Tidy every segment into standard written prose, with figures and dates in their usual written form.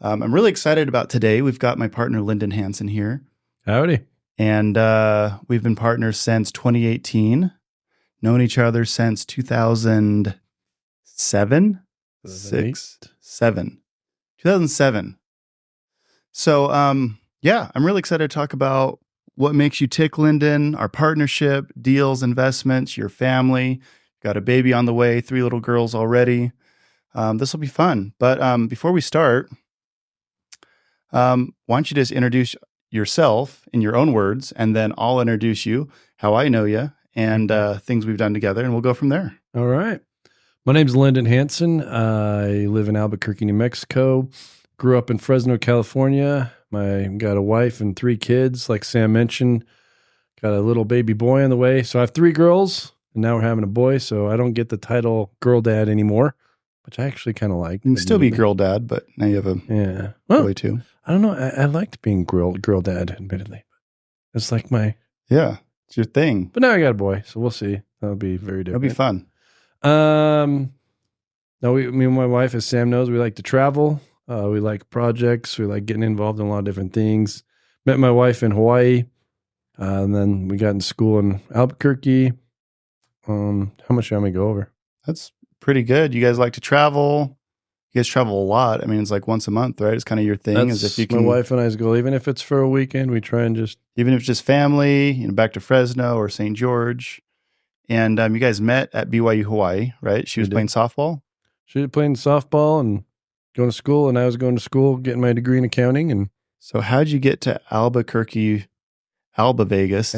I'm really excited about today. We've got my partner, Lyndon Hansen, here. Howdy. And we've been partners since 2018, known each other since 2007, 2007. So, I'm really excited to talk about what makes you tick, Lyndon, our partnership, deals, investments, your family. Got a baby on the way, 3 little girls already. This will be fun. But before we start, why don't you just introduce yourself in your own words, and then I'll introduce you, how I know you, and things we've done together, and we'll go from there. All right. My name's Lyndon Hansen. I live in Albuquerque, New Mexico. Grew up in Fresno, California. Got a wife and 3 kids, like Sam mentioned. Got a little baby boy on the way. So I have 3 girls, and now we're having a boy, so I don't get the title girl dad anymore, which I actually kind of like. You can still be girl dad, but now you have a boy too. I don't know. I liked being girl dad, admittedly. It's like it's your thing. But now I got a boy, so we'll see. That'll be very different. It'll be fun. No, me and my wife, as Sam knows, we like to travel. We like projects. We like getting involved in a lot of different things. Met my wife in Hawaii, and then we got in school in Albuquerque. How much do you want me to go over? That's pretty good. You guys like to travel. You guys travel a lot. I mean, it's like once a month, right? It's kind of your thing. That's as if you can, my wife and I's goal. Even if it's for a weekend, we try and even if it's just family, back to Fresno or St. George. And you guys met at BYU Hawaii, right? She was playing softball. She was playing softball and going to school, and I was going to school, getting my degree in accounting. And so, how'd you get to Albuquerque, Vegas?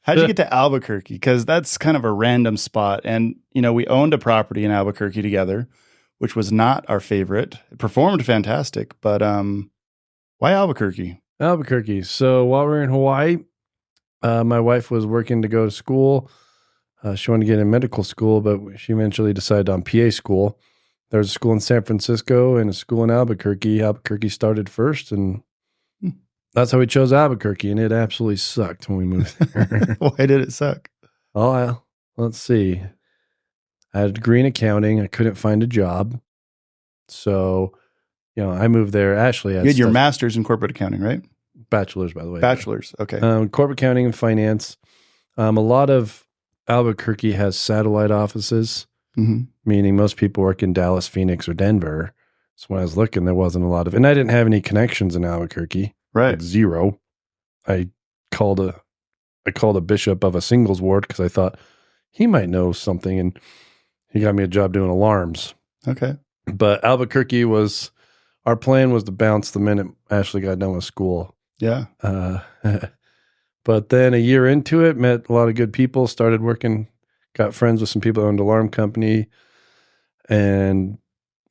How'd you get to Albuquerque? Because that's kind of a random spot. And, we owned a property in Albuquerque together, which was not our favorite. It performed fantastic, but why Albuquerque? Albuquerque. So while we were in Hawaii, my wife was working to go to school. She wanted to get in medical school, but she eventually decided on PA school. There's a school in San Francisco and a school in Albuquerque. Albuquerque started first, and that's how we chose Albuquerque, and it absolutely sucked when we moved there. Why did it suck? Oh, let's see. I had a degree in accounting. I couldn't find a job. So, I moved there. Ashley had You had your master's in corporate accounting, right? Bachelor's, by the way. Bachelor's, okay. Corporate accounting and finance. A lot of Albuquerque has satellite offices, meaning most people work in Dallas, Phoenix, or Denver. So when I was looking, there wasn't a lot of, and I didn't have any connections in Albuquerque. Right. Zero. I called a bishop of a singles ward because I thought he might know something, and he got me a job doing alarms. Okay. But Albuquerque our plan was to bounce the minute Ashley got done with school. Yeah. But then a year into it, met a lot of good people, started working, got friends with some people who owned an alarm company, and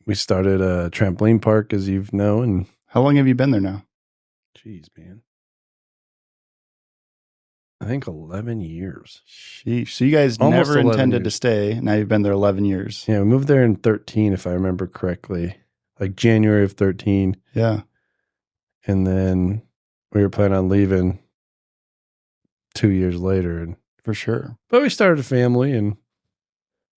we started a trampoline park, as you know. And how long have you been there now? Jeez, man. I think 11 years. Sheesh. So you guys Almost never intended years. to stay. Now you've been there 11 years. Yeah, we moved there in 13, if I remember correctly, like January of 13. Yeah. And then we were planning on leaving 2 years later. And for sure. But we started a family. And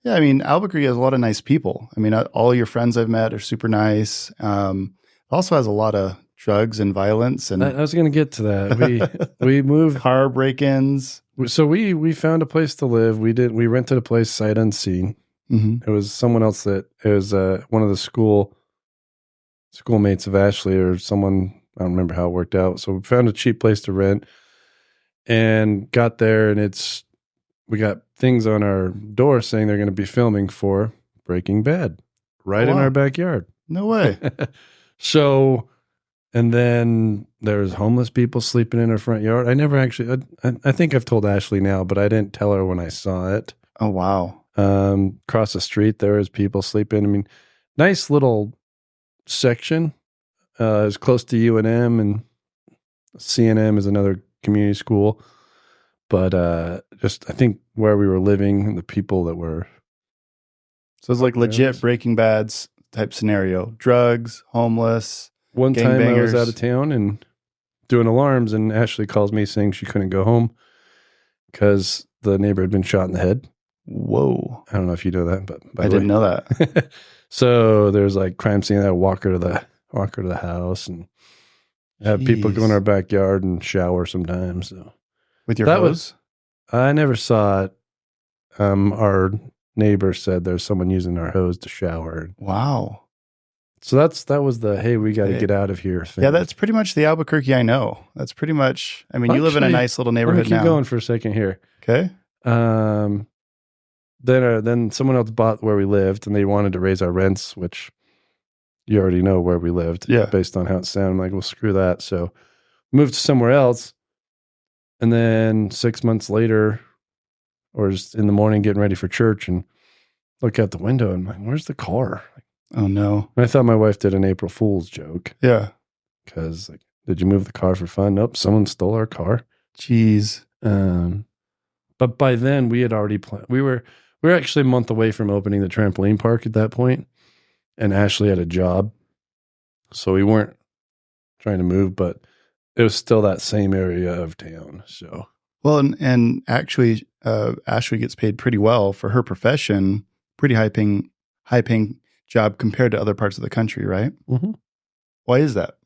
yeah, I mean, Albuquerque has a lot of nice people. I mean, all your friends I've met are super nice. It also has a lot of drugs and violence. And I was going to get to that. We moved. Car break-ins. So we found a place to live. We rented a place sight unseen. It was someone else one of the schoolmates of Ashley, or someone, I don't remember how it worked out. So we found a cheap place to rent and got there, and we got things on our door saying they're going to be filming for Breaking Bad right in our backyard. No way. So, and then there's homeless people sleeping in our front yard. I never actually, I think I've told Ashley now, but I didn't tell her when I saw it. Oh, wow. Across the street, there was people sleeping. I mean, nice little section. It's close to UNM, and CNM is another community school. But just, I think where we were living and the people that were. So it's like legit Breaking Bad's type scenario. Drugs, homeless. One time I was out of town and doing alarms, and Ashley calls me saying she couldn't go home because the neighbor had been shot in the head. Whoa. I don't know if you know that, but I didn't know that. So there's like crime scene. I walk her to the house and have people go in Jeez. our backyard and shower sometimes. So With your that hose? I never saw it. Our neighbor said there's someone using our hose to shower. Wow. So that was the, hey, we got to get out of here thing. Yeah, that's pretty much the Albuquerque I know. That's pretty much, I mean, you live in a Actually, nice little let me neighborhood keep now. going for a second here. Okay. Then someone else bought where we lived, and they wanted to raise our rents, which you already know where we lived, Yeah. based on how it sounded. I'm like, well, screw that. So moved to somewhere else, and then 6 months later, or just in the morning getting ready for church, and look out the window, and I'm like, where's the car? Oh, no. And I thought my wife did an April Fool's joke Yeah. because, like, did you move the car for fun? Nope, someone stole our car. Jeez. But by then we had already planned. We were actually a month away from opening the trampoline park at that point, and Ashley had a job, so we weren't trying to move, but it was still that same area of town. So Well, and actually, Ashley gets paid pretty well for her profession, pretty high paying job compared to other parts of the country, right? mm-hmm. Why is that?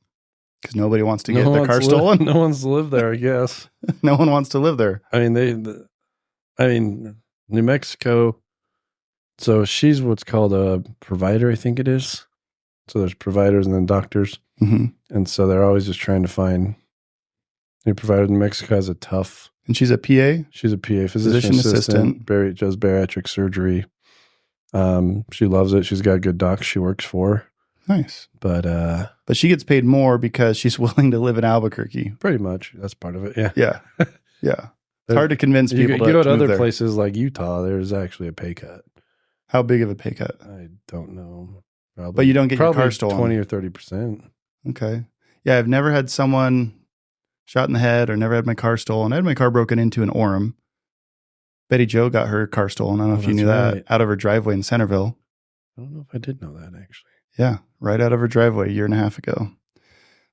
Because nobody wants to get their car stolen? No one's lived there, I guess. No one wants to live there. I mean, New Mexico. So she's what's called a provider, I think it is. So there's providers and then doctors. Mm-hmm. And so they're always just trying to find new providers. New Mexico has a tough. And she's a PA? She's a PA, physician assistant. Does bariatric surgery. She loves it. She's got good docs she works for. Nice. But she gets paid more because she's willing to live in Albuquerque. Pretty much. That's part of it. Yeah. Yeah. Yeah. It's hard to convince people you go to move other there. places like Utah, there's actually a pay cut. How big of a pay cut? I don't know. Probably, But you don't get your car stolen. 20 or 30%. Okay. Yeah, I've never had someone shot in the head or never had my car stolen. I had my car broken into in Orem. Betty Jo got her car stolen. I don't know if you knew that. Out of her driveway in Centerville. I don't know if I did know that, actually. Yeah, right out of her driveway a year and a half ago.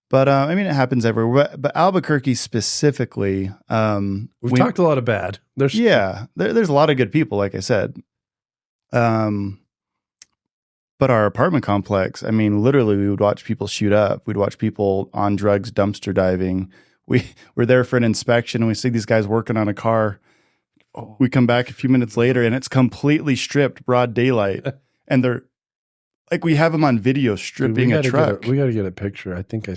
But I mean, it happens everywhere. But Albuquerque specifically, we've talked a lot of bad. There's a lot of good people, like I said. But our apartment complex, I mean, literally, we would watch people shoot up. We'd watch people on drugs, dumpster diving. We were there for an inspection, and we see these guys working on a car. We come back a few minutes later, and it's completely stripped, broad daylight, and they're like, we have them on video stripping a truck. We got to get a picture. I think I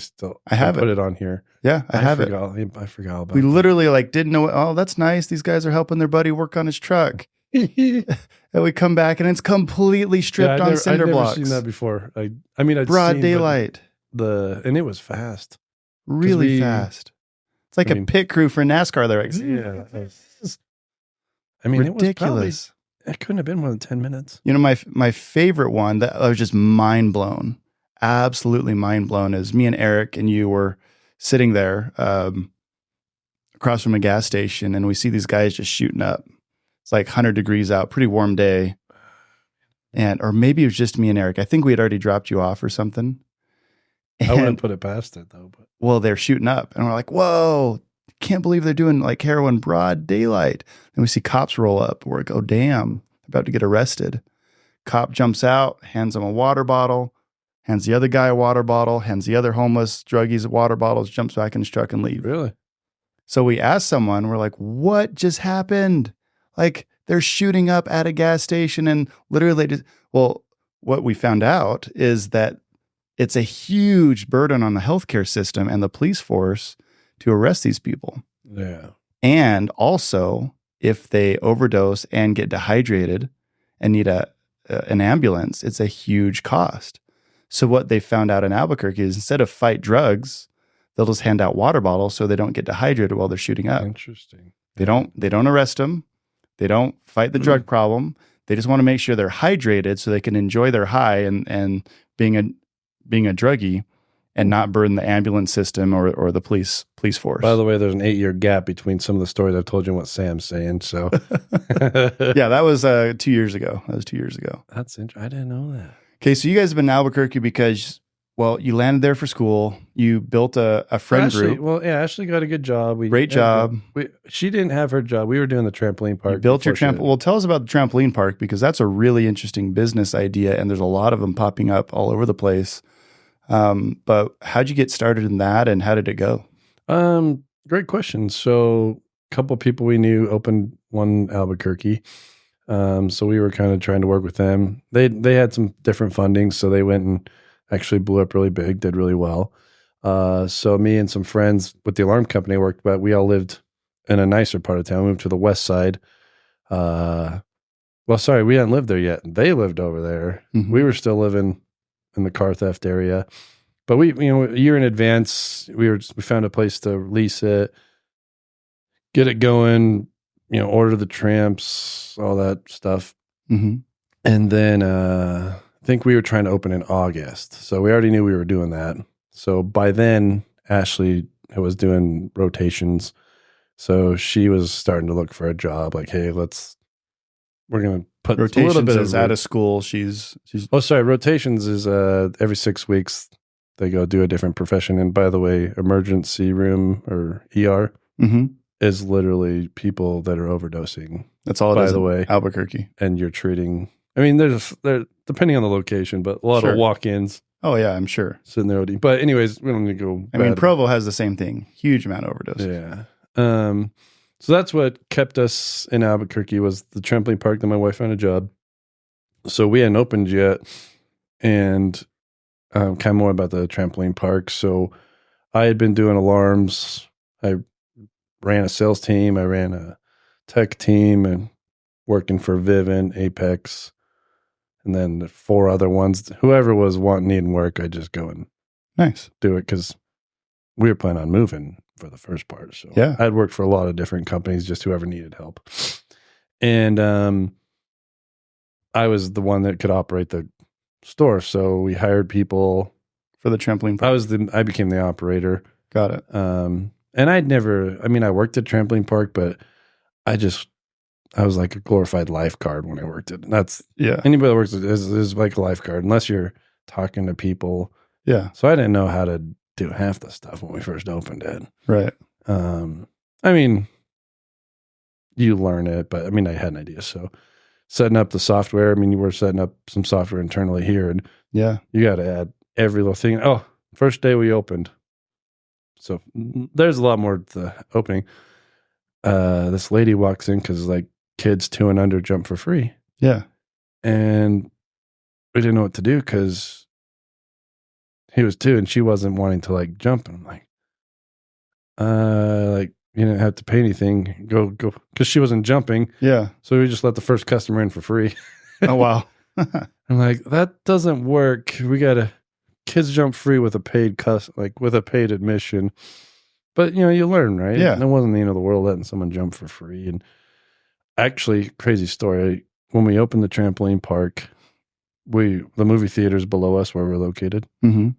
have put it on here. Yeah, I have it. I forgot about it. We literally didn't know. Oh, that's nice. These guys are helping their buddy work on his truck. And we come back and it's completely stripped on cinder blocks. I've never seen that before. I mean, broad daylight. And it was fast. Really fast. It's like a pit crew for NASCAR there. Yeah. I mean, ridiculous. It couldn't have been more than 10 minutes. You know, my favorite one that I was just mind blown, absolutely mind blown, is me and Eric and you were sitting there across from a gas station, and we see these guys just shooting up. It's like 100 degrees out, pretty warm day. Or maybe it was just me and Eric. I think we had already dropped you off or something. I wouldn't put it past it, though. But. Well, they're shooting up, and we're like, whoa, can't believe they're doing like heroin broad daylight. And we see cops roll up. We're like, oh, damn, about to get arrested. Cop jumps out, hands him a water bottle, hands the other guy a water bottle, hands the other homeless druggies water bottles, jumps back in his truck and leaves. Really? So we asked someone, we're like, what just happened? Like, they're shooting up at a gas station, and literally, what we found out is that it's a huge burden on the healthcare system and the police force to arrest these people. Yeah. And also, if they overdose and get dehydrated and need an ambulance, it's a huge cost. So what they found out in Albuquerque is, instead of fight drugs, they'll just hand out water bottles so they don't get dehydrated while they're shooting up. Interesting. They don't arrest them. They don't fight the drug problem. They just want to make sure they're hydrated so they can enjoy their high and being a druggie and not burden the ambulance system or the police force. By the way, there's an 8-year gap between some of the stories I've told you and what Sam's saying. So, yeah, that was 2 years ago. That's interesting. I didn't know that. Okay, so you guys have been in Albuquerque because Well, you landed there for school. You built a friend Ashley, group. well, yeah, Ashley got a good job. Great job. She didn't have her job. We were doing the trampoline park. You built your trampoline. Well, tell us about the trampoline park, because that's a really interesting business idea, and there's a lot of them popping up all over the place. But how'd you get started in that, and how did it go? Great question. So a couple of people we knew opened one in Albuquerque. So we were kind of trying to work with them. They had some different funding, so they went and actually blew up really big, did really well. So me and some friends with the alarm company I worked, but we all lived in a nicer part of town. We moved to the west side. Well, sorry, we hadn't lived there yet. They lived over there. Mhm. We were still living in the car theft area, but we, a year in advance, we found a place to lease it, get it going, order the tramps, all that stuff. Mhm. And then I think we were trying to open in August. So we already knew we were doing that. So by then, Ashley was doing rotations. So she was starting to look for a job. Like, hey, we're going to put Rotations a little bit is out of school. She's Oh, sorry. Rotations is every 6 weeks they go do a different profession. And by the way, emergency room or ER Mhm. is literally people that are overdosing. That's all it By is the in way. Albuquerque. And you're treating. I mean, there's depending on the location, but a lot Sure. of walk-ins Oh yeah, I'm sure. sitting there ODing. But anyways, we don't need to go. I mean, bad. Provo has the same thing. Huge amount of overdoses. Yeah. So that's what kept us in Albuquerque was the trampoline park. Then my wife found a job. So we hadn't opened yet, and kind of more about the trampoline park. So I had been doing alarms. I ran a sales team. I ran a tech team and working for Vivint, Apex, and then the 4 other ones. Whoever was needing work, I just go and Nice. do it because we were planning on moving for the first part. So Yeah. I'd worked for a lot of different companies, just whoever needed help. And I was the one that could operate the store. So we hired people For the trampoline park. I became the operator. Got it. And I worked at trampoline park, but I was like a glorified lifeguard when I worked it. That's Yeah. anybody that works is like a lifeguard, unless you're talking to people. Yeah. So I didn't know how to do half the stuff when we first opened it. Right. I mean, you learn it, but I had an idea. So setting up the software, you were setting up some software internally here, and Yeah. you got to add every little thing. Oh, first day we opened. So there's a lot more to the opening. This lady walks in because like kids 2 and under jump for free. Yeah. And we didn't know what to do because he was 2 and she wasn't wanting to like jump. And I'm like, you didn't have to pay anything. Go. Because she wasn't jumping. Yeah. So we just let the first customer in for free. Oh wow. I'm like, that doesn't work. We got kids jump free with a paid with a paid admission. But you learn, right? Yeah. And it wasn't the end of the world letting someone jump for free. And actually, crazy story. When we opened the trampoline park, the movie theater's below us where we're located. Mm-hmm.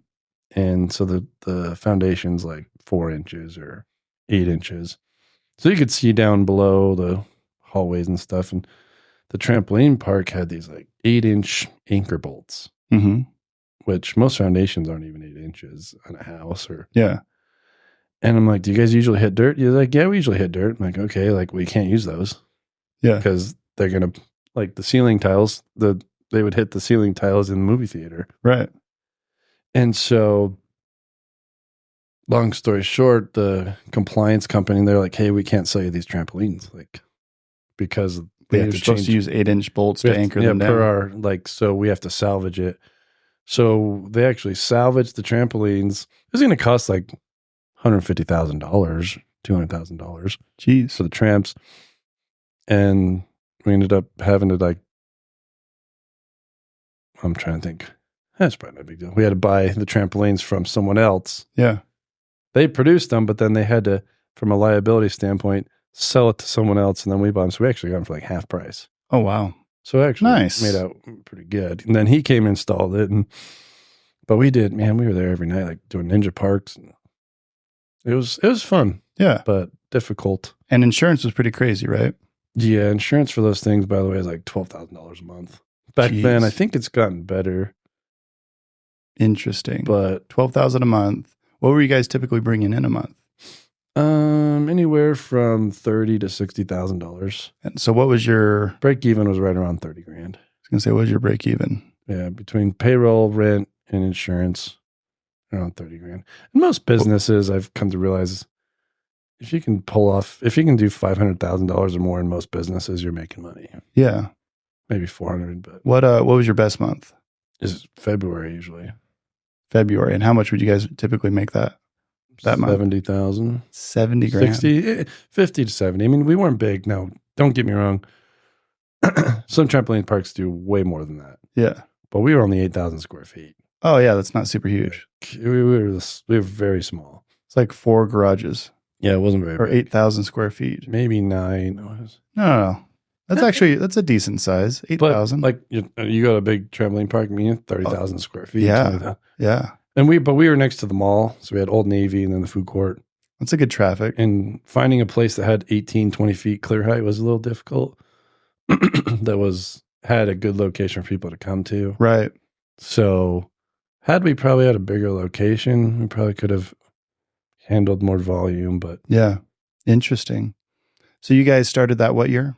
And so the foundation's like 4 inches or 8 inches. So you could see down below the hallways and stuff. And the trampoline park had these like 8-inch anchor bolts, Mm-hmm. which most foundations aren't even 8 inches on a house Yeah. And I'm like, do you guys usually hit dirt? You're like, yeah, we usually hit dirt. I'm like, okay, like we can't use those. Yeah. Because they're going to, like the ceiling tiles, they would hit the ceiling tiles in the movie theater. Right. And so, long story short, the compliance company, they're like, hey, we can't sell you these trampolines. Like, because They're supposed to use 8-inch bolts to anchor them down. per our, so we have to salvage it. So they actually salvaged the trampolines. It was going to cost like $150,000, $200,000 Jeez. for the tramps. And we ended up having to I'm trying to think. That's probably no big deal. We had to buy the trampolines from someone else. Yeah. They produced them, but then they had to, from a liability standpoint, sell it to someone else, and then we bought them. So we actually got them for like half price. Oh wow. So actually, Nice. made out pretty good. And then he came and installed it, but we were there every night, like doing ninja parks. It was fun. Yeah. But difficult. And insurance was pretty crazy, right? Yeah, insurance for those things, by the way, is like $12,000 a month. Back then, I think it's gotten better. Interesting. But $12,000 a month. What were you guys typically bringing in a month? anywhere from $30,000 to $60,000. And so what was your, Break even was right around 30 grand. I was going to say, what was your break even? Yeah, between payroll, rent, and insurance, around 30 grand. And most businesses, I've come to realize, if you can do $500,000 or more in most businesses, you're making money. Yeah. Maybe 400, but What was your best month? it's February usually. February. And how much would you guys typically make that month? 70,000. 70 grand. 60, 50 to 70. I mean, we weren't big. Now, don't get me wrong. Some trampoline parks do way more than that. Yeah. But we were only 8,000 square feet. Oh yeah, that's not super huge. We were very small. It's like 4 garages Yeah, it wasn't very or big. 8,000 square feet. Maybe 9. No. That's a decent size. 8,000. Like you go to a big trampoline park, I mean, 30,000 square feet. Yeah. Yeah. And we were next to the mall. So we had Old Navy and then the food court. That's a good traffic. And finding a place that had 18, 20 feet clear height was a little difficult. That had a good location for people to come to. Right. So had we probably had a bigger location, we probably could have handled more volume, but Yeah. Interesting. So you guys started that what year?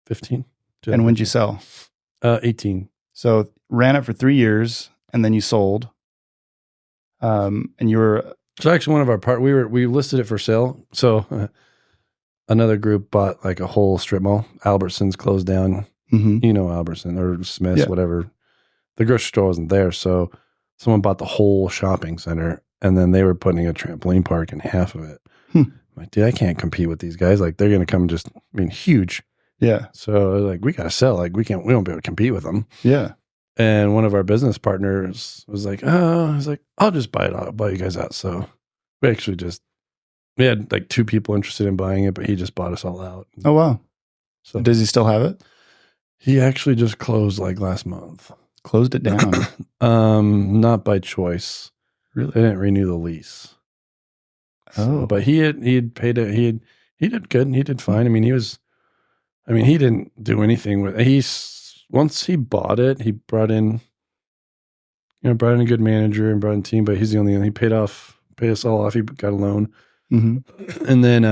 15. And when'd you sell? 18. So ran it for 3 years and then you sold. And you were So actually one of our we listed it for sale. So another group bought like a whole strip mall. Albertsons closed down. mm-hmm. You know, Albertson or Smith's, Yeah. whatever. The grocery store wasn't there. So someone bought the whole shopping center and then they were putting a trampoline park in half of it. I'm like, dude, I can't compete with these guys. Like they're going to come huge. Yeah. So like, we got to sell. Like we won't be able to compete with them. Yeah. And one of our business partners was like, I'll just buy it. I'll buy you guys out. So we had like 2 people interested in buying it, but he just bought us all out. Oh, wow. So Does he still have it? he actually just closed like last month. Closed it down. Not by choice. Really? They didn't renew the lease. Oh. But he had paid it. He did good. He did fine. I mean, he didn't do anything with it. Once he bought it, he brought in a good manager and brought in a team, but he's the only one. He paid us all off. He got a loan. Mm-hmm. And then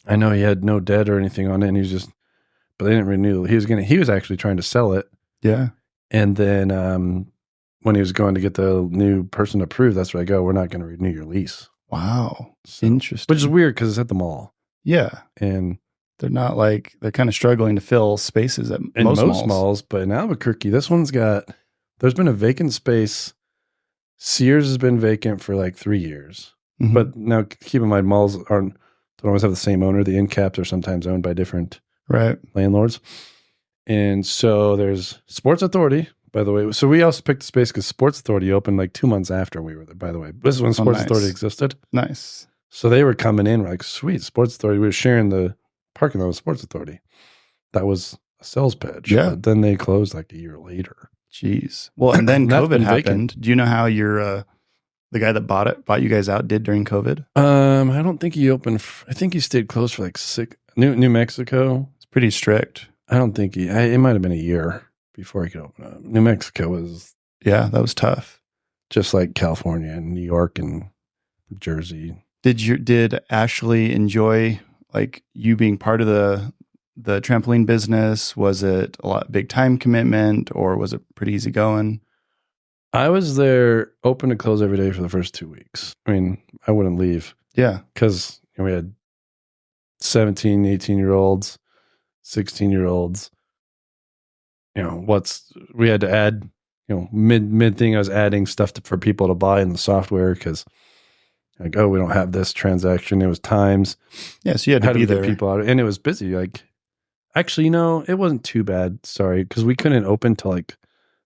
I know he had no debt or anything on it, and but they didn't renew. He was actually trying to sell it. Yeah. And then when he was going to get the new person approved, that's where I go, we're not going to renew your lease. Wow. So, Interesting. which is weird because it's at the mall. Yeah. And They're not like, they're kind of struggling to fill spaces at in most malls. malls. But in Albuquerque, there's been a vacant space. Sears has been vacant for like 3 years. Mhm. But now keep in mind, malls don't always have the same owner. The end caps are sometimes owned by different Right. landlords. And so there's Sports Authority, by the way. So we also picked the space because Sports Authority opened like 2 months after we were there, by the way. This is when Sports nice. Authority existed. Nice. So they were coming in. We're like, sweet, Sports Authority. We were sharing the parking lot with Sports Authority. That was a sales pitch. Yeah. But then they closed like a year later. Jeez. Well, and then That's COVID been happened. vacant. Do you know how the guy that bought you guys out did during COVID? I don't think he opened. I think he stayed closed for like New Mexico. It's pretty strict. I don't think it might have been a year before he could open up. New Mexico was Yeah, that was tough. just like California and New York and Jersey. Did Ashley enjoy like you being part of the trampoline business? Was it a big time commitment or was it pretty easy going? I was there open to close every day for the first 2 weeks. I mean, I wouldn't leave Yeah. because we had 17, 18-year-olds, 16-year-olds. We had to add, mid thing, I was adding stuff for people to buy in the software because like, we don't have this transaction. It was times. Yeah, so you had to be get there. people out, and it was busy. Like, actually, it wasn't too bad. Sorry, because we couldn't open till like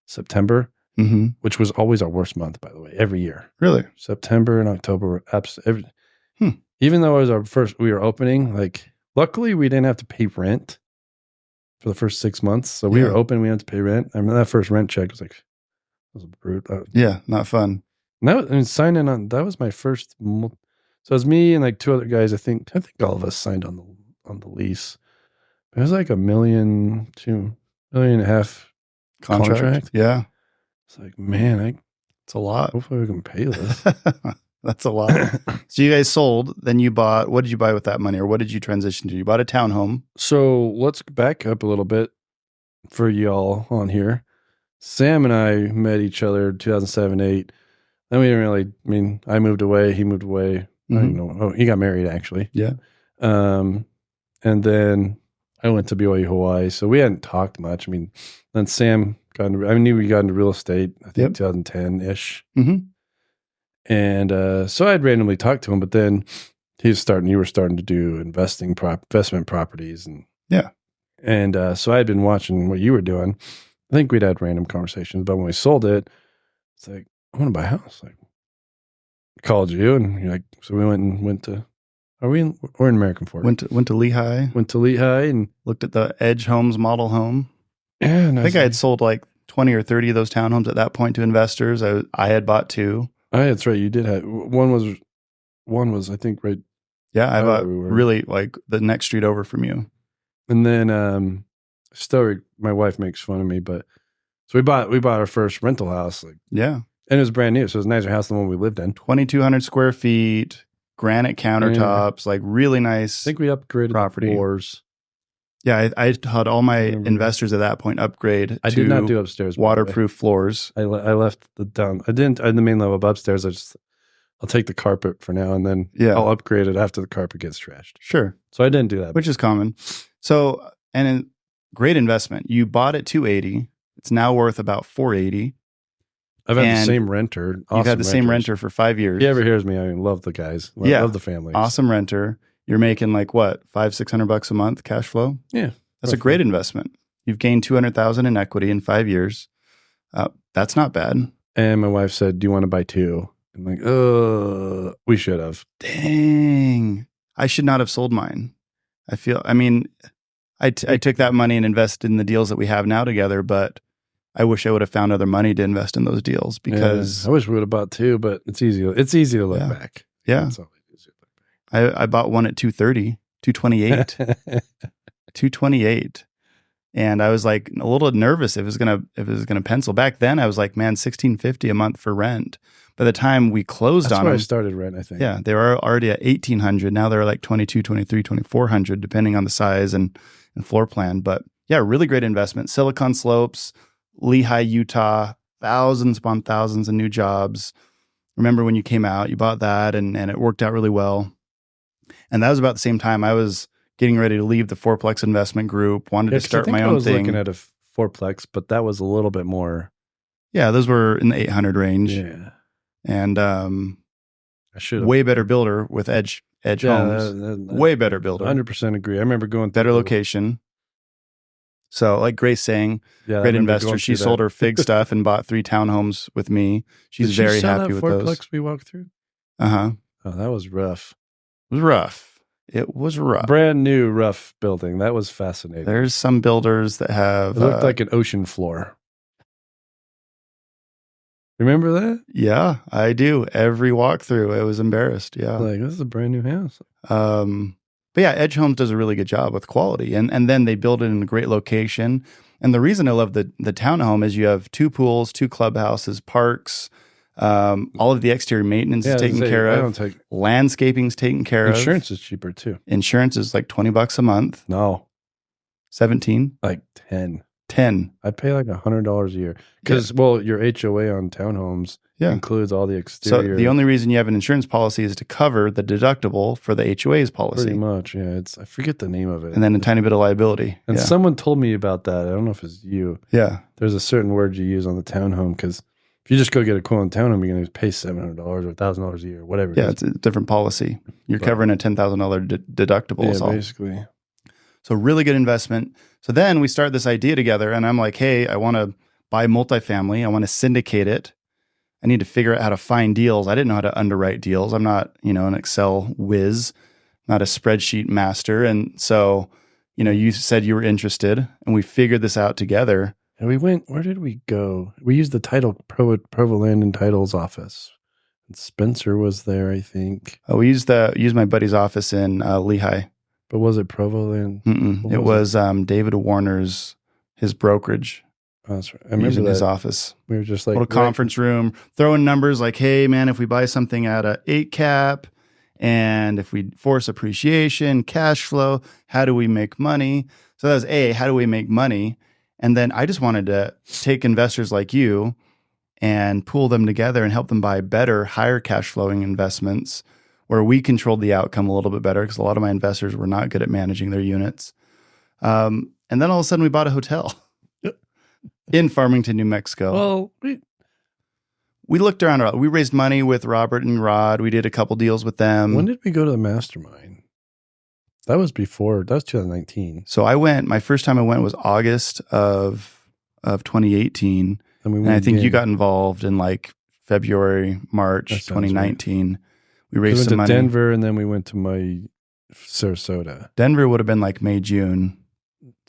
September, Mm-hmm. which was always our worst month, by the way, every year. Really? September and October were even though it was our first, we were opening, like, luckily we didn't have to pay rent for the first 6 months. So we were open, we had to pay rent. I mean, that first rent check was like, was brutal. Yeah, not fun. Signing on, that was my first. So it was me and like 2 other guys. I think all of us signed on the lease. It was like $1.5 million contract. Yeah. It's like, man, It's a lot. hopefully we can pay this. That's a lot. So you guys sold, then you bought, what did you buy with that money, or what did you transition to? You bought a townhome. So let's back up a little bit for y'all on here. Sam and I met each other 2007, 8. Then we didn't really, I mean, I moved away, he moved away. I don't know. Oh, he got married actually. Yeah. And then I went to BYU Hawaii. So we hadn't talked much. I mean, then Sam I knew we got into real estate, I think 2010-ish. And so I'd randomly talked to him, but then you were starting to do investment properties. And so I had been watching what you were doing. I think we'd had random conversations, but when we sold it, it's like, I want to buy a house. Like, called you, and you're like, so we went to, we're in American Fork. Went to Lehigh. Went to Lehigh and looked at the Edge Homes model home. Yeah. And I think I had sold like 20 or 30 of those townhomes at that point to investors. I had bought 2. That's right. You did have one was I think right. Yeah, I bought really like the next street over from you. And then my wife makes fun of me, but so we bought our first rental house. Like, yeah. And it was brand new, so it was a nicer house than the one we lived in. 2,200 square feet, granite countertops, like really nice. I think we upgraded property. The floors. Yeah, I had all my investors at that point upgrade. I did not do upstairs. Waterproof floors. I left the down. I didn't. The main level of upstairs. I'll take the carpet for now, and then I'll upgrade it after the carpet gets trashed. Sure. So I didn't do that, which is common. So great investment. You bought it $280. It's now worth about $480. I've had the same renter. You've had the same renter for 5 years. If he ever hears me, I love the guys. Love the family. Awesome renter. You're making like what, $500-$600 a month cash flow? Yeah. That's a great investment. You've gained $200,000 in equity in 5 years. That's not bad. And my wife said, "Do you want to buy 2?" I'm like, we should have. Dang. I should not have sold mine. I took that money and invested in the deals that we have now together, but I wish I would have found other money to invest in those deals because I wish we would have bought 2, but it's easy to look back. Yeah. That's always easy to look back. I bought one at 230, 228, 228. And I was like a little nervous if it was gonna pencil. Back then I was like, man, $1,650 a month for rent. By the time we closed That's on where them, I started rent, I think. Yeah, they were already at $1,800. Now they're like $2,200, $2,300, $2,400, depending on the size and floor plan. But yeah, really great investment. Silicon Slopes, Lehigh, Utah, thousands upon thousands of new jobs. Remember when you came out, you bought that and it worked out really well. And that was about the same time I was getting ready to leave the Fourplex investment group, wanted to start my own thing. I was looking at a Fourplex, but that was a little bit more. Yeah, those were in the 800 range. Yeah. And I should have. Way better builder with Edge Homes. Way better builder. 100% agree. I remember going better location. So like Grace saying, great investor. She sold her fig stuff and bought 3 townhomes with me. She's very happy with those. Fourplex we walked through? Uh-huh. Oh, that was rough. It was rough. Brand new rough building. That was fascinating. There's some builders that have... It looked like an ocean floor. Remember that? Yeah, I do. Every walkthrough, I was embarrassed. Yeah. Like, this is a brand new house. But yeah, Edge Homes does a really good job with quality. And then they build it in a great location. And the reason I love the townhome is you have 2 pools, 2 clubhouses, parks, all of the exterior maintenance is taken care of. Landscaping's taken care of. Insurance is cheaper too. Insurance is like $20 a month. No. 17? Like 10. 10. I'd pay like $100 a year. Because, your HOA on townhomes includes all the exterior. So the only reason you have an insurance policy is to cover the deductible for the HOA's policy. Pretty much, yeah. I forget the name of it. And then a tiny bit of liability. And someone told me about that. I don't know if it's you. Yeah. There's a certain word you use on the townhome because if you just go get a quote on townhome, you're going to pay $700 or $1,000 a year, whatever it is. Yeah, it's a different policy. You're covering a $10,000 deductible. Yeah, basically. So really good investment. So then we start this idea together and I'm like, hey, I want to buy multifamily. I want to syndicate it. I need to figure out how to find deals. I didn't know how to underwrite deals. I'm not, an Excel whiz, not a spreadsheet master. And so, you said you were interested and we figured this out together. And we went, where did we go? We used the Provo Land and Titles office. And Spencer was there, I think. Oh, we used my buddy's office in Lehigh. But was it Provo Land? It was David Warner's, his brokerage. Oh, that's right. I remember using that. his office. We were just like little conference room, throwing numbers like, hey, man, if we buy something at a 8 cap and if we force appreciation, cash flow, how do we make money? So that was A, how do we make money? And then I just wanted to take investors like you and pool them together and help them buy better, higher cash flowing investments where we controlled the outcome a little bit better because a lot of my investors were not good at managing their units. And then all of a sudden we bought a hotel in Farmington, New Mexico. Well, we looked around. We raised money with Robert and Rod. We did a couple deals with them. when did we go to the mastermind? That was before. That was 2019. So I went. My first time I went was August of 2018, And I think you got involved in like February, March 2019. Right. We raised some money. We went to Denver, and then we went to my Sarasota. Denver would have been like May, June.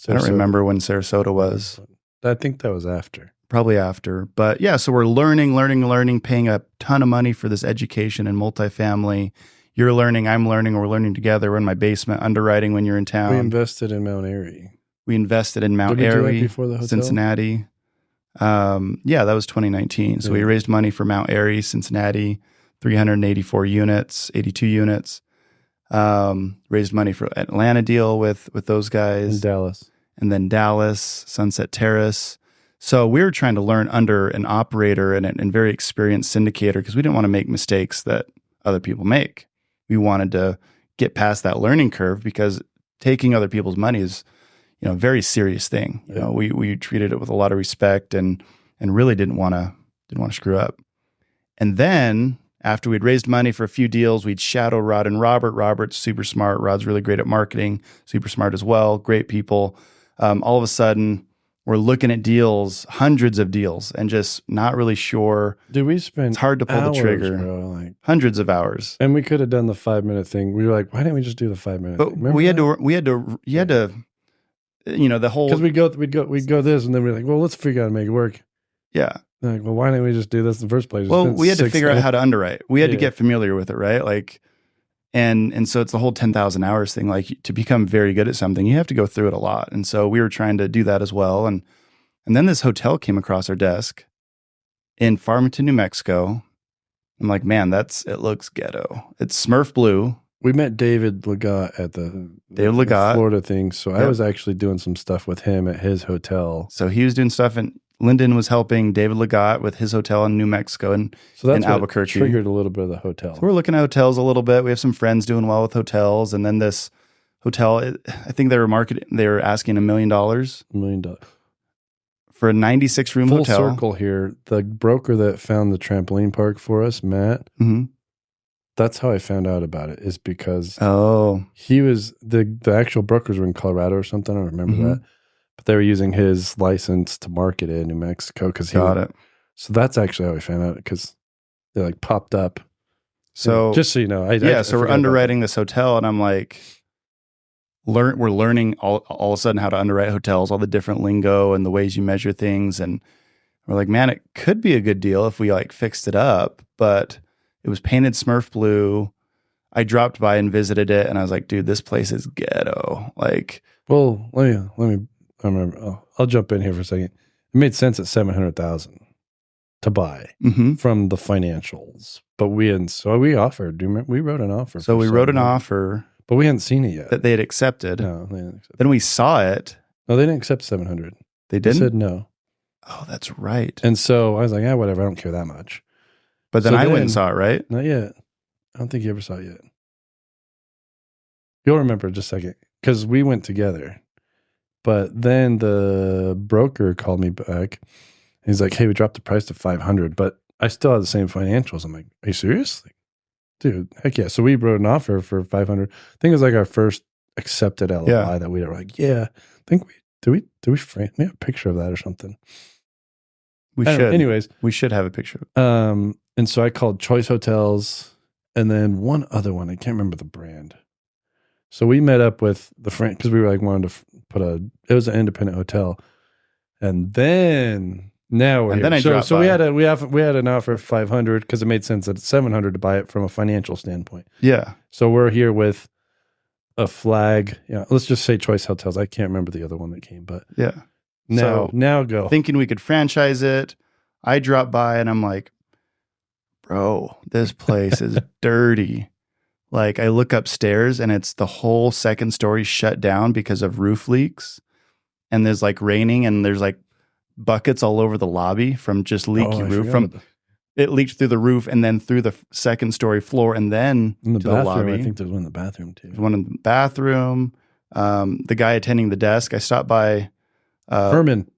I don't remember when Sarasota was. I think that was after. Probably after. But yeah, so we're learning, paying a ton of money for this education in multifamily. You're learning, I'm learning, we're learning together. We're in my basement underwriting when you're in town. We invested in Mount Airy. We invested in Mount Did we do Airy, that before the hotel? Cincinnati. Yeah, that was 2019. So we raised money for Mount Airy, Cincinnati, 384 units, 82 units. Raised money for Atlanta deal with those guys. In Dallas. And then Dallas, Sunset Terrace. So we were trying to learn under an operator and very experienced syndicator because we didn't want to make mistakes that other people make. We wanted to get past that learning curve because taking other people's money is, a very serious thing. You know, we treated it with a lot of respect and really didn't want to screw up. And then after we'd raised money for a few deals, we'd shadow Rod and Robert. Robert's super smart. Rod's really great at marketing, super smart as well. Great people. All of a sudden, we're looking at deals, hundreds of deals, and just not really sure. Dude, we spent It's hard to pull hours, the trigger. Bro, hundreds of hours. And we could have done the 5-minute thing. We were like, why didn't we just do the 5-minute But thing? Remember we had that? to, the whole. Because we'd go this, and then we're like, well, let's figure out how to make it work. Yeah. They're like, well, why didn't we just do this in the first place? Well, we had to figure out how to underwrite. We had to Yeah. get familiar with it, right? Like, and so it's the whole 10,000 hours thing. Like, to become very good at something, you have to go through it a lot. And so we were trying to do that as well. And then this hotel came across our desk in Farmington, New Mexico. I'm like, man, it looks ghetto. It's Smurf Blue. We met David Legat at the Legat. Florida thing. So Yep. I was actually doing some stuff with him at his hotel. So he was doing stuff, and Lyndon was helping David Legat with his hotel in New Mexico and So that's in what Albuquerque. triggered a little bit of the hotel. So we're looking at hotels a little bit. We have some friends doing well with hotels, and then this hotel, I think they were asking $1 million $1 million. for a 96 room Full hotel. circle here. The broker that found the trampoline park for us, Matt, Mm-hmm. that's how I found out about it, is because Oh, he was the actual brokers were in Colorado or something. I don't remember Mhm. that. But they were using his license to market it in New Mexico because got it. So that's actually how we found out, because they like popped up. So just so you know, I so we're forgot about underwriting this hotel, and I'm like, we're learning all of a sudden how to underwrite hotels, all the different lingo and the ways you measure things, and we're like, man, it could be a good deal if we like fixed it up, but it was painted Smurf blue. I dropped by and visited it, and I was like, dude, this place is ghetto. Like, Well, let me. I remember. I'll jump in here for a second. It made sense at $700,000 to buy mm-hmm. from the financials, but we hadn't. So we offered. Do you remember? We wrote an offer. So for we wrote an $700,000, offer but we hadn't seen it yet. that they had accepted. No, they didn't accept. Then we saw it. No, they didn't accept 700. They They didn't. said no. Oh, that's right. And so I was like, whatever. I don't care that much. But then so I went then- and saw it, right? Not yet. I don't think you ever saw it yet. You'll remember in just a second, because we went together. But then the broker called me back. He's like, hey, we dropped the price to 500, but I still have the same financials. I'm like, are you serious? Like, dude, heck yeah. So we wrote an offer for 500. I think it was like our first accepted LOI Yeah. that we were like, yeah. I think we frame we have a picture of that or something. We I don't know. should. Anyways, We should have a picture. and so I called Choice Hotels and then one other one. I can't remember the brand. So we met up with the friend because we were like wanted to put it was an independent hotel. And then now we're And here. then I dropped so by. we had an offer of 500 because it made sense at 700 to buy it from a financial standpoint. Yeah. So we're here with a flag. Yeah, let's just say Choice Hotels. I can't remember the other one that came, but Yeah. Now go. Thinking we could franchise it. I drop by and I'm like, bro, this place is dirty. Like I look upstairs and it's the whole second story shut down because of roof leaks. And there's like raining and there's like buckets all over the lobby from just leaky roof. It leaked through the roof and then through the second story floor and then in the to bathroom. the lobby. I think there's one in the bathroom too. There's one in the bathroom. The guy attending the desk, I stopped by. Furman.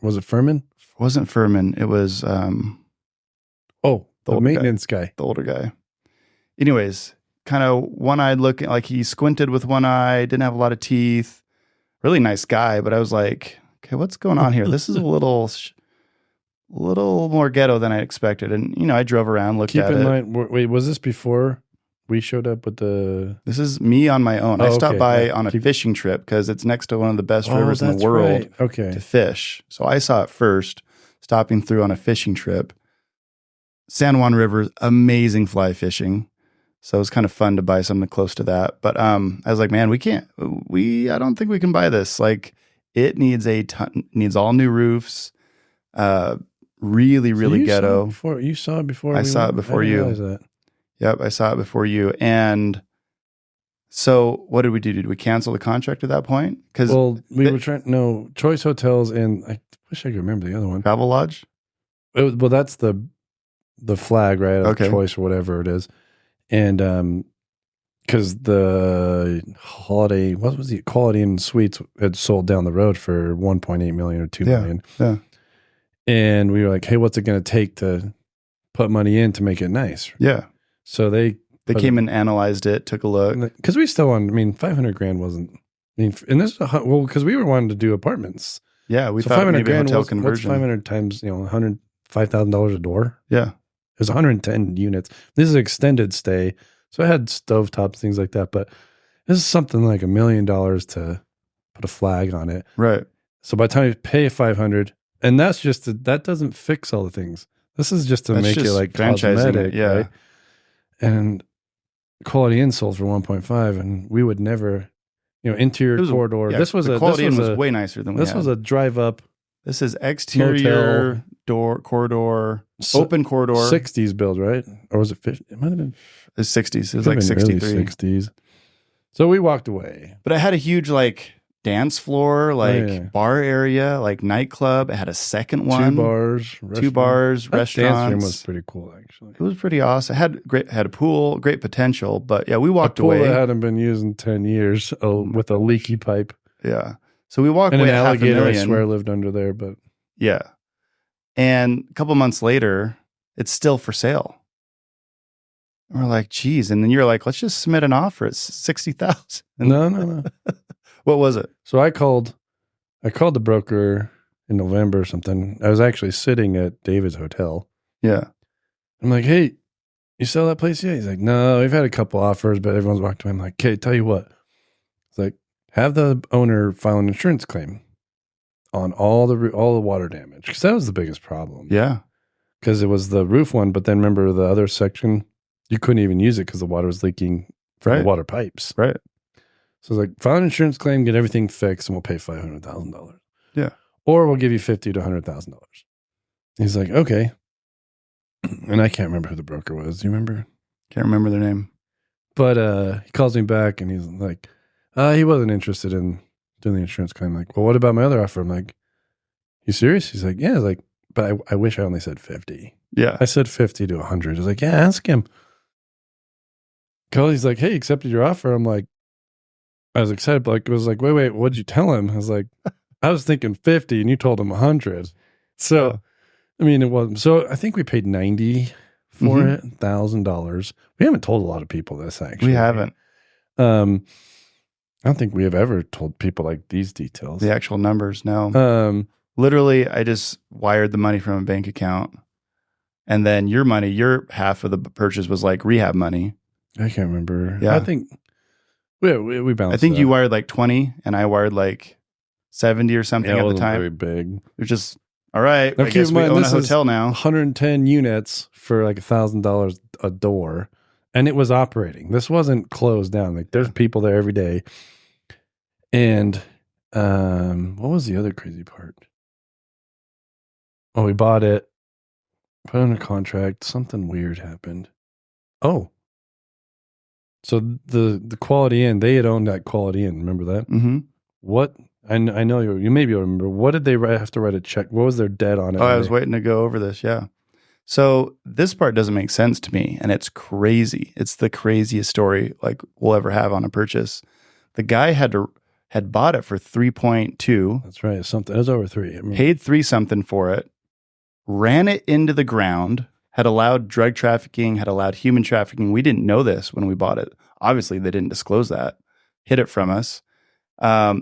Was it Furman? Wasn't Furman. It was the older maintenance guy. the older guy. Anyways, kind of one-eyed looking, like he squinted with one eye, didn't have a lot of teeth. Really nice guy, but I was like, okay, what's going on here? This is a little more ghetto than I expected. And, you know, I drove around, looked at it. Keep in mind, wait, was this before we showed up with the... This is me on my own. I stopped by on a fishing trip because it's next to one of the best rivers in the world to fish. So I saw it first, stopping through on a fishing trip. San Juan River, amazing fly fishing. So it was kind of fun to buy something close to that. But I was like, man, I don't think we can buy this. Like it needs needs all new roofs. Really ghetto. You saw it before? I saw it before you. That. Yep, I saw it before you. And so what did we do? Did we cancel the contract at that point? Well, we were trying, no, Choice Hotels and I wish I could remember the other one. Travel Lodge? Well, that's the flag, right? Of Okay. Choice or whatever it is. And because the Holiday, what was the Quality Inn Suites had sold down the road for $1.8 million or $2 million. Yeah. And we were like, hey, what's it going to take to put money in to make it nice? Yeah. So they came and analyzed it, took a look. Because we still wanted, $500,000 wasn't, and this, because we were wanting to do apartments. Yeah, we thought maybe hotel conversion. What's 500 times, $105,000 a door? Yeah. It was 110 units. This is extended stay. So I had stovetops, things like that. But this is something like $1 million to put a flag on it. Right. So by the time you pay 500, and that's just, that doesn't fix all the things. This is just to make it like cosmetic. Yeah. Right? And Quality Inn sold for 1.5, and we would never, interior corridor. Quality Inn was way nicer than this was a drive up. This is exterior door corridor, open corridor. 60s build, right? Or was it 50? It might have been. It was 60s. It was like 63. 60s. So we walked away. But it had a huge dance floor, bar area, nightclub. It had a second one. Two bars, restaurants. Dance room was pretty cool, actually. It was pretty awesome. It had a pool, great potential. But yeah, we walked away. A pool that hadn't been used in 10 years with a leaky pipe. Yeah. So we walked away. And an alligator, I $500,000. swear, lived under there. But yeah. And a couple months later, it's still for sale. And we're like, geez. And then you're like, let's just submit an offer at 60,000. No. What was it? So I called the broker in November or something. I was actually sitting at David's hotel. Yeah. I'm like, hey, you sell that place yet? He's like, no, we've had a couple offers, but everyone's walked away. I'm like, okay, tell you what. It's like, have the owner file an insurance claim on all the water damage, because that was the biggest problem. Yeah. Because it was the roof one, but then remember the other section, you couldn't even use it because the water was leaking from the water pipes. Right. So it's like, file an insurance claim, get everything fixed, and we'll pay $500,000. Yeah. Or we'll give you $50,000 to $100,000. He's like, okay. And I can't remember who the broker was. Do you remember? Can't remember their name. But he calls me back and he's like, he wasn't interested in doing the insurance claim. I'm like, well, what about my other offer? I'm like, you serious? He's like, yeah. I was like, but I wish I only said 50. Yeah. I said 50 to 100. I was like, yeah, ask him. He's like, hey, accepted your offer. I'm like, I was excited, but it was like, wait, what'd you tell him? I was like, I was thinking 50 and you told him 100. So, it wasn't. So I think we paid $90 for it, $1,000. We haven't told a lot of people this, actually. We haven't. I don't think we have ever told people these details. The actual numbers, no. Literally, I just wired the money from a bank account. And then your half of the purchase was rehab money. I can't remember. Yeah. I think we balanced. I think you wired 20 and I wired 70 or something at the time. Very big. It was just, all right, now, I guess we own a hotel now. 110 units for $1,000 a door. And it was operating. This wasn't closed down. There's people there every day. And What was the other crazy part? Oh, we bought it, put it under contract. Something weird happened. Oh, so the Quality Inn, they had owned that Quality Inn. Remember that? Mm-hmm. What? I know you maybe you'll remember. What did they have to write a check? What was their debt on it? Oh, I was waiting to go over this. Yeah. So this part doesn't make sense to me, and it's crazy. It's the craziest story like we'll ever have on a purchase. The guy had bought it for 3.2. That's right. Something. It was over 3. I mean, Paid 3 something for it, ran it into the ground, had allowed drug trafficking, had allowed human trafficking. We didn't know this when we bought it. Obviously, they didn't disclose that. Hid it from us.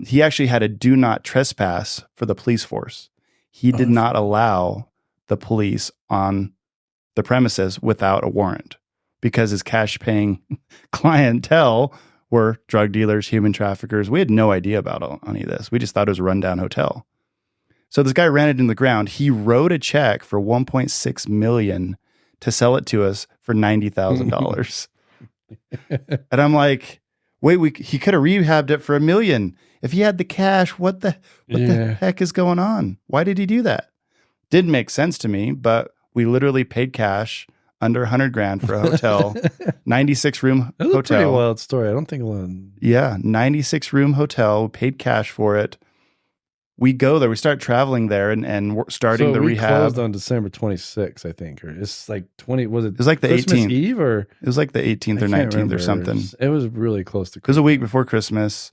He actually had a do not trespass for the police force. He did not allow the police on the premises without a warrant because his cash paying clientele were drug dealers, human traffickers. We had no idea about any of this. We just thought it was a rundown hotel. So this guy ran it in the ground. He wrote a check for $1.6 million to sell it to us for $90,000. And I'm like, wait, he could have rehabbed it for $1 million. If he had the cash, what the heck is going on? Why did he do that? Didn't make sense to me, but we literally paid cash under $100,000 for a hotel, 96-room That was hotel. a pretty wild story. I don't think we'll. Yeah, 96-room hotel. Paid cash for it. We go there. We start traveling there, and we're starting the we rehab. Closed on December 26th, I think, or it's like 20. Was it? It was like the Christmas 18th. Eve, or It was like the 18th or I can't 19th remember. or something. It was really close to. It was a week before Christmas.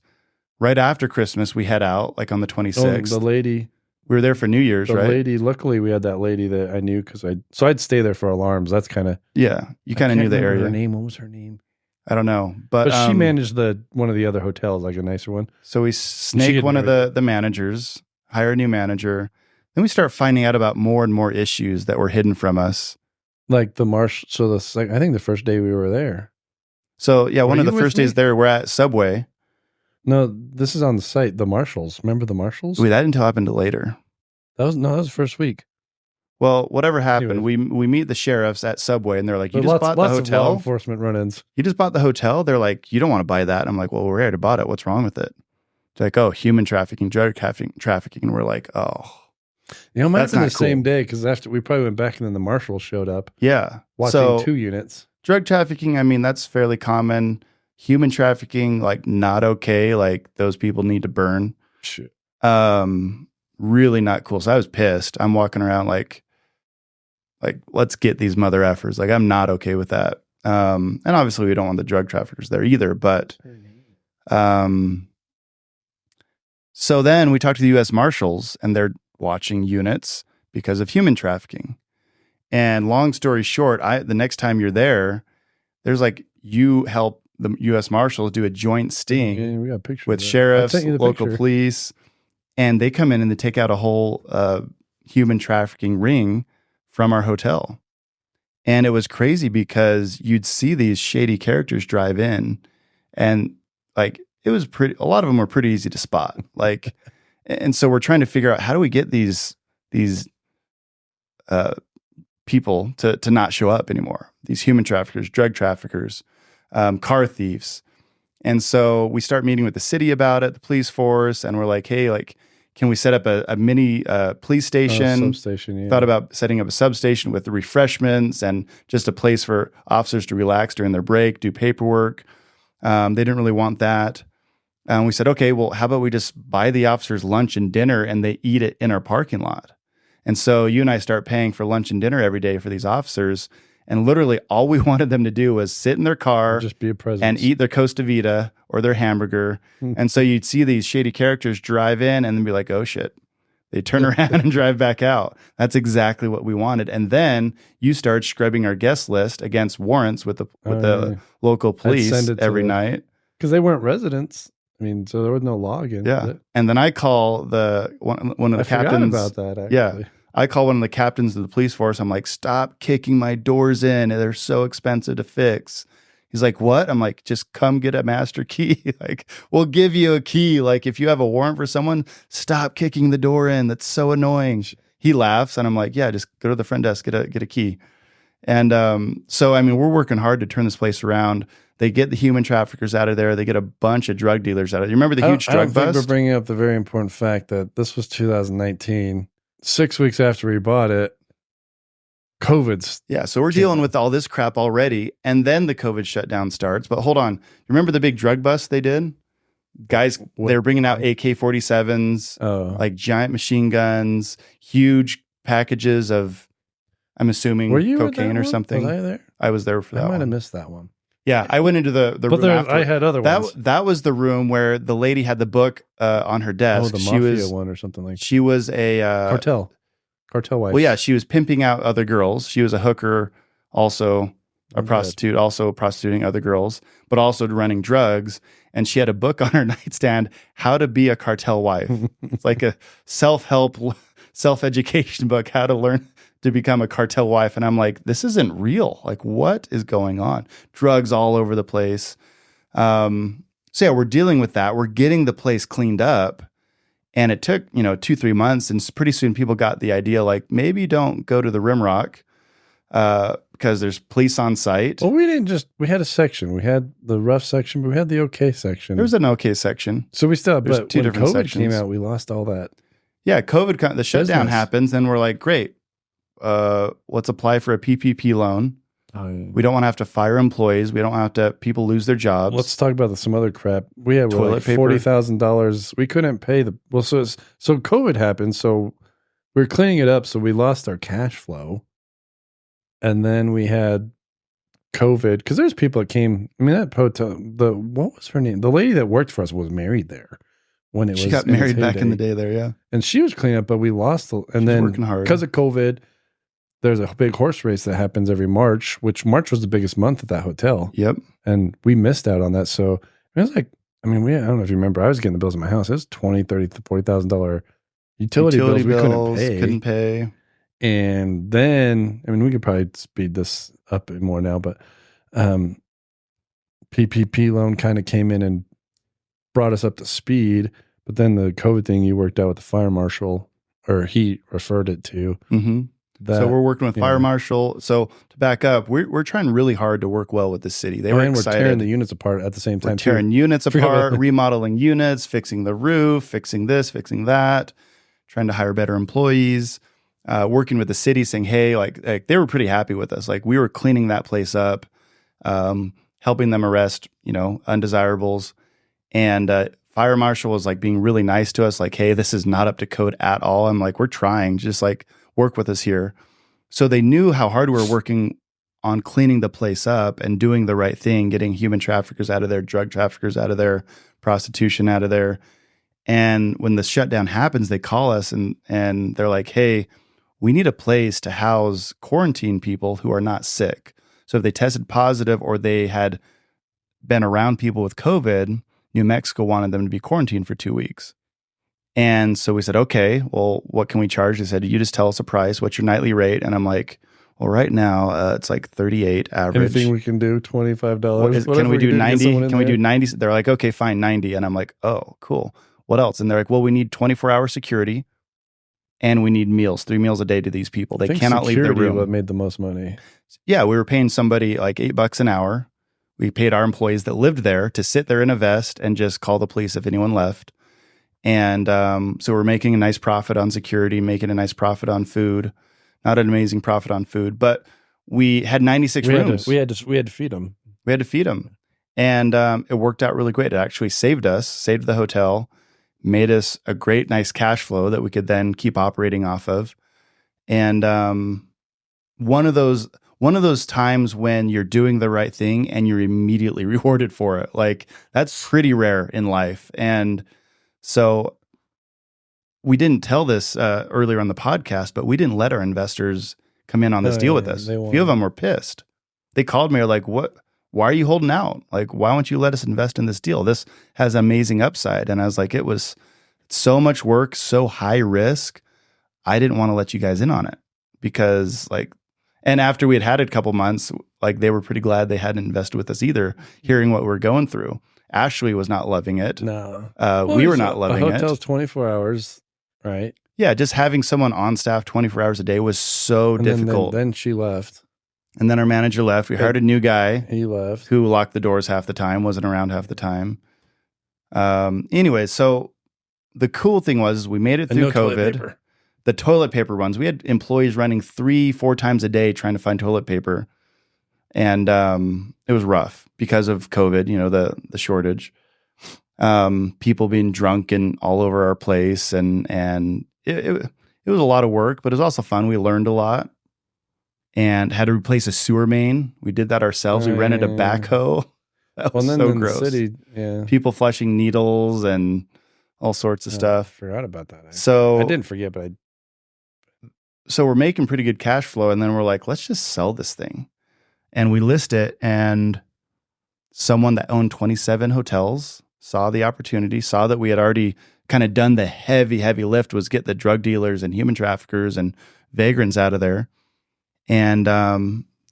Right after Christmas, we head out, like on the 26th. The lady. We were there for New Year's, The right? lady. Luckily, we had that lady that I knew because I'd stay there for alarms. That's kind of. Yeah, you kind of knew the area. Her name. What was her name? I don't know, but she managed one of the other hotels, like a nicer one. So we snake one of the managers, hire a new manager. Then we start finding out about more and more issues that were hidden from us. Like the marsh. So I think the first day we were there. So yeah, one of the you with first days me? there, we're at Subway. No, this is on the site. The Marshalls. Remember the Marshalls? Wait, that didn't happen until later. That was the first week. Well, whatever happened, Anyways. we meet the sheriffs at Subway, and they're like, "You But just bought the lots of law hotel? enforcement run-ins. You just bought the hotel?" They're like, "You don't want to buy that." I'm like, "Well, we already bought it. What's wrong with it?" It's like, "Oh, human trafficking, drug trafficking." And we're like, "Oh, You know, it might have That's been the not same cool. day because after we probably went back and then the marshal showed up yeah." watching So 2 units. drug trafficking, I mean, that's fairly common. Human trafficking, like not okay. Like those people need to burn. Shit. Really not cool. So I was pissed. I'm walking around like let's get these mother effers. Like I'm not okay with that. And obviously we don't want the drug traffickers there either. But so then we talked to the U.S. Marshals, and they're watching units because of human trafficking. And long story short, the next time you're there, there's like you help the U.S. Marshals do a joint sting Yeah, we got pictures with of that. I sheriffs, sent you the local picture. police, and they come in and they take out a whole human trafficking ring from our hotel. And it was crazy because you'd see these shady characters drive in, and like it was a lot of them were pretty easy to spot. Like, and so we're trying to figure out how do we get these people to not show up anymore. These human traffickers, drug traffickers, car thieves. And so we start meeting with the city about it, the police force, and we're like, hey, like, can we set up a mini police station? Substation, yeah. Thought about setting up a substation with the refreshments and just a place for officers to relax during their break, do paperwork. They didn't really want that. And we said, okay, well, how about we just buy the officers lunch and dinner and they eat it in our parking lot? And so you and I start paying for lunch and dinner every day for these officers. And literally all we wanted them to do was sit in their car Just be a presence. and eat their Costa Vida or their hamburger. And so you'd see these shady characters drive in and then be like, oh shit. They turn around and drive back out. That's exactly what we wanted. And then you start scrubbing our guest list against warrants with the local police send it to every night. Because they weren't residents. I mean, so there was no law against Yeah. it. And then I call one of the I captains. forgot about that, actually. Yeah. I call one of the captains of the police force. I'm like, stop kicking my doors in. They're so expensive to fix. He's like, what? I'm like, just come get a master key. Like, we'll give you a key. Like, if you have a warrant for someone, stop kicking the door in. That's so annoying. He laughs, and I'm like, yeah, just go to the front desk, get a key. And so, I mean, we're working hard to turn this place around. They get the human traffickers out of there. They get a bunch of drug dealers out of there. You remember the huge drug I don't think bust? we're bringing up the very important fact that this was 2019. 6 weeks after we bought it, COVID's. Yeah, so we're dealing with all this crap already, and then the COVID shutdown starts. But hold on. Remember the big drug bust they did? Guys, they were bringing out AK-47s, like giant machine guns, huge packages of, I'm assuming, Were you cocaine or one? something. Was I there? I was there for that I might one. have missed that one. Yeah, I went into the room after. I had other ones. That was the room where the lady had the book on her desk. The mafia one or something like that. She was a cartel wife. Well, yeah, she was pimping out other girls. She was a hooker, also a prostitute, also prostituting other girls, but also running drugs. And she had a book on her nightstand, How to Be a Cartel Wife. It's like a self-help, self-education book, how to learn to become a cartel wife. And I'm like, this isn't real. Like, what is going on? Drugs all over the place. So yeah, we're dealing with that. We're getting the place cleaned up. And it took, 2-3 months. And pretty soon people got the idea, like, maybe don't go to the Rimrock because there's police on site. Well, we had a section. We had the rough section, but we had the okay section. There was an okay section. So we still, There's but two when different COVID sections. came out, we lost all that. Yeah, COVID, the shutdown Business. happens. Then we're like, great, let's apply for a PPP loan. We don't want to have to fire employees. We don't have to, people lose their jobs. Let's talk about some other crap. We had Toilet paper. $40,000. We couldn't pay so COVID happened. So we were cleaning it up. So we lost our cash flow. And then we had COVID because there's people that came. I mean, that hotel, what was her name? The lady that worked for us was married there when it was. She got married back in the day there, yeah. And she was cleaning up, but we lost. And then working hard. Because of COVID, there's a big horse race that happens every March, which March was the biggest month at that hotel. Yep. And we missed out on that. So it was like, I mean, I don't know if you remember, I was getting the bills in my house. It was $20,000, $30,000, $40,000 utility bills we couldn't pay. And then, I mean, we could probably speed this up more now, but PPP loan kind of came in and brought us up to speed. But then the COVID thing you worked out with the fire marshal, or he referred it to. Mm-hmm. So we're working with fire marshal. So to back up, we're trying really hard to work well with the city. They were excited. We're tearing the units apart at the same time. We're tearing units apart, remodeling units, fixing the roof, fixing this, fixing that, trying to hire better employees. Working with the city, saying, "Hey, like they were pretty happy with us. Like we were cleaning that place up, helping them arrest, undesirables." And fire marshal was like being really nice to us. Like, "Hey, this is not up to code at all." I'm like, "We're trying. Just like work with us here." So they knew how hard we were working on cleaning the place up and doing the right thing, getting human traffickers out of there, drug traffickers out of there, prostitution out of there. And when the shutdown happens, they call us and they're like, "Hey, we need a place to house quarantine people who are not sick." So if they tested positive or they had been around people with COVID, New Mexico wanted them to be quarantined for 2 weeks. And so we said, okay, well, what can we charge? They said, you just tell us a price. What's your nightly rate? And I'm like, well, right now it's like 38 average. Anything we can do, $25. Can we do 90? Can we do 90? They're like, okay, fine, 90. And I'm like, oh, cool. What else? And they're like, well, we need 24-hour security. And we need meals, 3 meals a day to these people. They cannot leave their room. What made the most money? Yeah, we were paying somebody like $8 an hour. We paid our employees that lived there to sit there in a vest and just call the police if anyone left. And so we're making a nice profit on security, making a nice profit on food. Not an amazing profit on food, but we had 96 rooms. We had to feed them. We had to feed them. And it worked out really great. It actually saved the hotel, made us a great, nice cash flow that we could then keep operating off of. And one of those times when you're doing the right thing and you're immediately rewarded for it. Like that's pretty rare in life. And so we didn't tell this earlier on the podcast, but we didn't let our investors come in on this deal with us. A few of them were pissed. They called me, like, "What? Why are you holding out? Like, why won't you let us invest in this deal? This has amazing upside." And I was like, it was so much work, so high risk. I didn't want to let you guys in on it because and after we had it a couple months, like they were pretty glad they hadn't invested with us either, hearing what we were going through. Ashley was not loving it. No. We were not loving it. A hotel's 24 hours, right? Yeah, just having someone on staff 24 hours a day was so difficult. Then she left. And then our manager left. We hired a new guy. He left. Who locked the doors half the time, wasn't around half the time. Anyway, so the cool thing was we made it through COVID. The toilet paper runs. We had employees running 3-4 times a day trying to find toilet paper. And it was rough because of COVID, the shortage. People being drunk and all over our place. And it was a lot of work, but it was also fun. We learned a lot and had to replace a sewer main. We did that ourselves. We rented a backhoe. That was so gross. The city, people flushing needles and all sorts of stuff. I forgot about that. I didn't forget, but So we're making pretty good cash flow. And then we're like, let's just sell this thing. And we list it. And someone that owned 27 hotels saw the opportunity, saw that we had already kind of done the heavy lift, was get the drug dealers and human traffickers and vagrants out of there. And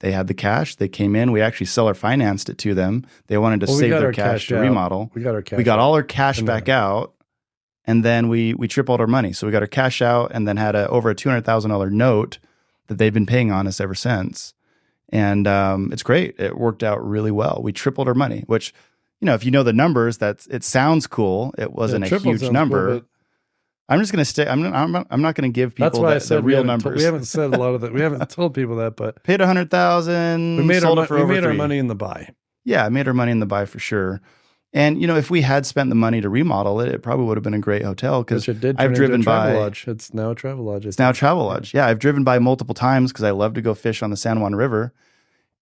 they had the cash. They came in. We actually seller financed it to them. They wanted to save their cash to remodel. We got our cash. We got all our cash back out, and then we tripled our money. So we got our cash out, and then had over a $200,000 note that they've been paying on us ever since. And it's great. It worked out really well. We tripled our money, which, if you know the numbers, it sounds cool. It wasn't a huge number. Cool, I'm just going to stay. I'm not going to give people the real numbers. We haven't said a lot of that. We haven't told people that, but paid $100,000. We made our money in the buy. Yeah, I made our money in the buy for sure. And if we had spent the money to remodel it, it probably would have been a great hotel because I've driven by. Lodge. It's now a travel lodge. It's now a travel lodge. Yeah, I've driven by multiple times because I love to go fish on the San Juan River,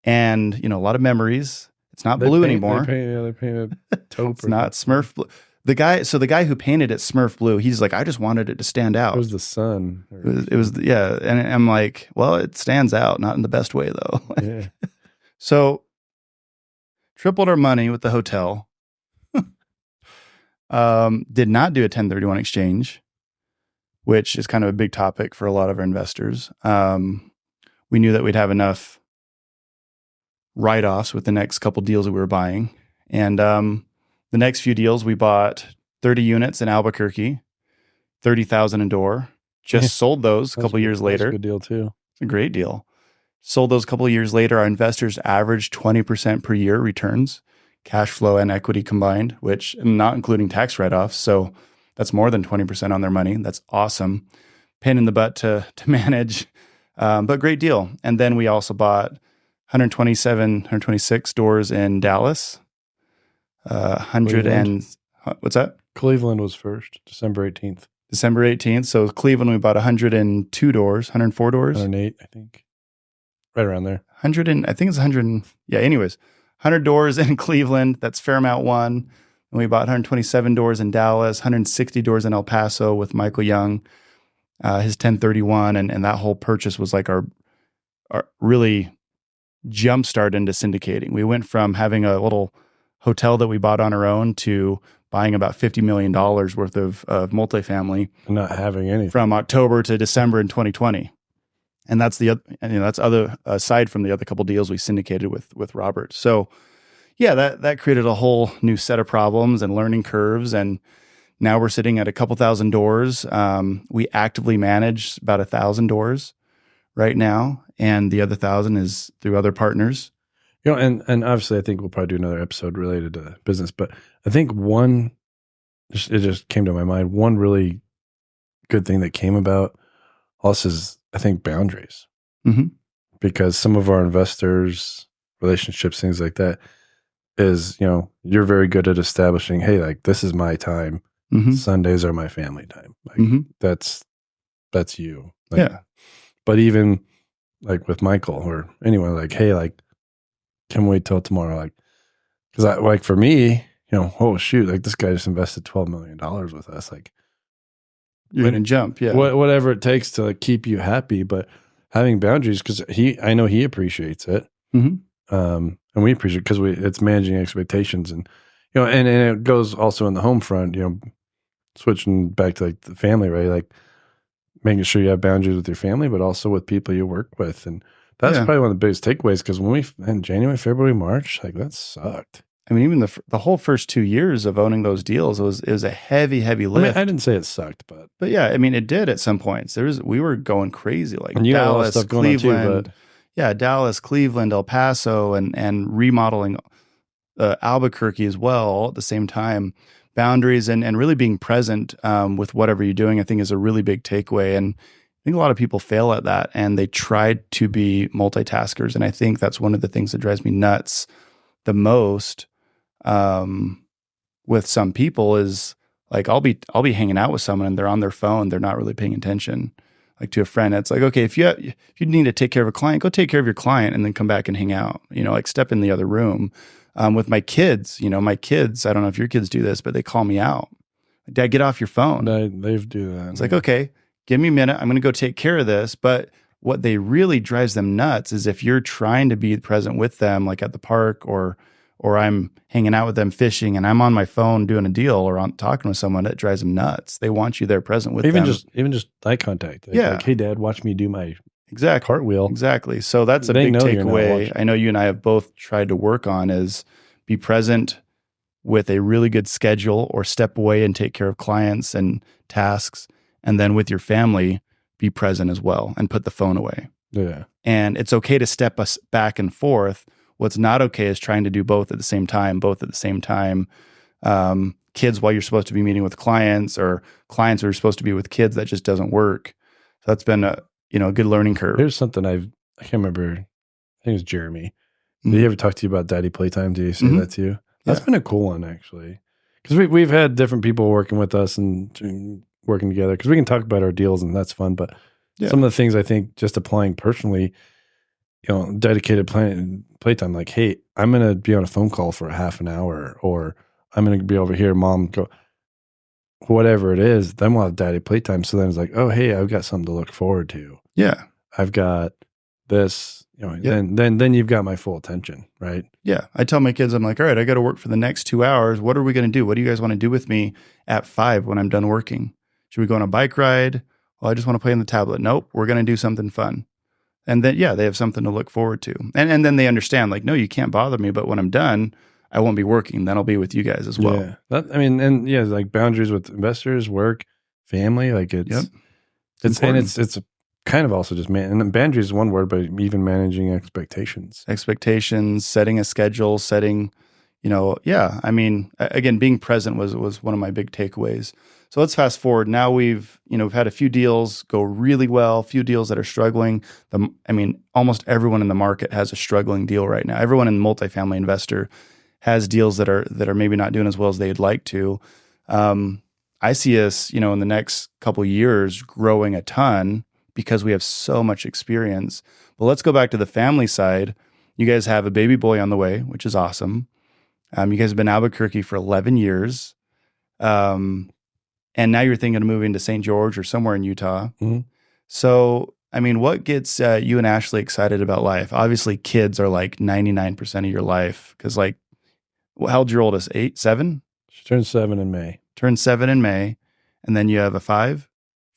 and a lot of memories. It's not blue anymore. They painted taupe. It's not Smurf blue. The guy who painted it Smurf blue, he's like, I just wanted it to stand out. It was the sun. It was yeah. And I'm like, well, it stands out, not in the best way though. Yeah. So tripled our money with the hotel. Did not do a 1031 exchange, which is kind of a big topic for a lot of our investors. We knew that we'd have enough write-offs with the next couple deals that we were buying. And the next few deals, we bought 30 units in Albuquerque, $30,000 a door. Just sold those a couple years later. That's a good deal too. It's a great deal. Sold those a couple of years later. Our investors averaged 20% per year returns, cash flow and equity combined, which not including tax write-offs. So that's more than 20% on their money. That's awesome. Pain in the butt to manage, but great deal. And then we also bought 126 doors in Dallas. 100 and what's that? Cleveland was first, December 18th. December 18th. So Cleveland, we bought 102 doors, 104 doors. 108, I think. Right around there. 100 and I think it's 100. Yeah, anyways, 100 doors in Cleveland. That's Fairmount 1. And we bought 127 doors in Dallas, 160 doors in El Paso with Michael Young, his 1031. And that whole purchase was like our really jumpstart into syndicating. We went from having a little hotel that we bought on our own to buying about $50 million worth of multifamily. Not having anything. From October to December in 2020. And that's that's aside from the other couple deals we syndicated with Robert. So yeah, that created a whole new set of problems and learning curves. And now we're sitting at a couple thousand doors. We actively manage about 1,000 doors right now. And the other 1,000 is through other partners. And obviously I think we'll probably do another episode related to business, but I think it just came to my mind. One really good thing that came about us is, I think, boundaries. Mm-hmm. Because some of our investors, relationships, things like that is, you're very good at establishing, hey, like this is my time. Mm-hmm. Sundays are my family time. Like mm-hmm. that's you. Like, yeah. But even like with Michael or anyone, like, hey, like, can we wait till tomorrow? Like, because like for me, oh shoot, like this guy just invested $12 million with us. Like, you're gonna jump, yeah. Whatever it takes to like keep you happy, but having boundaries because I know he appreciates it, mm-hmm. And we appreciate it because it's managing expectations, and and it goes also in the home front. Switching back to like the family, right? Like making sure you have boundaries with your family, but also with people you work with, and that's probably one of the biggest takeaways because when in January, February, March, like that sucked. I mean, even the whole first 2 years of owning those deals, it was a heavy lift. I didn't say it sucked, but yeah, I mean, it did at some points. We were going crazy, like and you Dallas, had a lot of stuff going Cleveland. on too, but yeah, Dallas, Cleveland, El Paso, and remodeling Albuquerque as well all at the same time. Boundaries and really being present with whatever you're doing, I think, is a really big takeaway. And I think a lot of people fail at that, and they try to be multitaskers. And I think that's one of the things that drives me nuts the most with some people is like I'll be hanging out with someone and they're on their phone, they're not really paying attention. Like to a friend, it's like, okay, if you need to take care of a client, go take care of your client and then come back and hang out. Like step in the other room. With my kids, I don't know if your kids do this, but they call me out. Dad, get off your phone. They do that. It's like, okay, give me a minute. I'm going to go take care of this. But what they really drives them nuts is if you're trying to be present with them, like at the park or I'm hanging out with them fishing and I'm on my phone doing a deal or talking with someone, that drives them nuts. They want you there present with them. Even just eye contact. Like, hey, Dad, watch me do my cartwheel. Exactly. So that's a big takeaway. I know you and I have both tried to work on is be present with a really good schedule or step away and take care of clients and tasks. And then with your family, be present as well and put the phone away. Yeah. And it's okay to step us back and forth. What's not okay is trying to do both at the same time, kids while you're supposed to be meeting with clients or clients are supposed to be with kids. That just doesn't work. So that's been a good learning curve. Here's something I can't remember. I think it was Jeremy. Did he ever talk to you about daddy playtime? Did he say that to you? That's been a cool one, actually. Because we've had different people working with us and working together because we can talk about our deals and that's fun. But some of the things I think just applying personally, dedicated playtime, like, hey, I'm going to be on a phone call for a half an hour or I'm going to be over here, mom, go, whatever it is, then we'll have daddy playtime. So then it's like, oh, hey, I've got something to look forward to. Yeah. I've got this, then you've got my full attention, right? Yeah. I tell my kids, I'm like, all right, I got to work for the next 2 hours. What are we going to do? What do you guys want to do with me at 5 when I'm done working? Should we go on a bike ride? Well, I just want to play on the tablet. Nope. We're going to do something fun. And then, they have something to look forward to. And then they understand, like, no, you can't bother me. But when I'm done, I won't be working. Then I'll be with you guys as well. Yeah. Like boundaries with investors, work, family, like it's it's kind of also just and then boundaries is one word, but even managing expectations, setting a schedule, again, being present was one of my big takeaways. So let's fast forward. Now we've had a few deals go really well, a few deals that are struggling. Almost everyone in the market has a struggling deal right now. Everyone in multifamily investor has deals that are maybe not doing as well as they'd like to. I see us, in the next couple of years growing a ton because we have so much experience. But let's go back to the family side. You guys have a baby boy on the way, which is awesome. You guys have been in Albuquerque for 11 years. And now you're thinking of moving to St. George or somewhere in Utah. Mm-hmm. So, what gets you and Ashley excited about life? Obviously, kids are like 99% of your life. Because how old's your oldest? 8, 7? She turns 7 in May. And then you have a 5,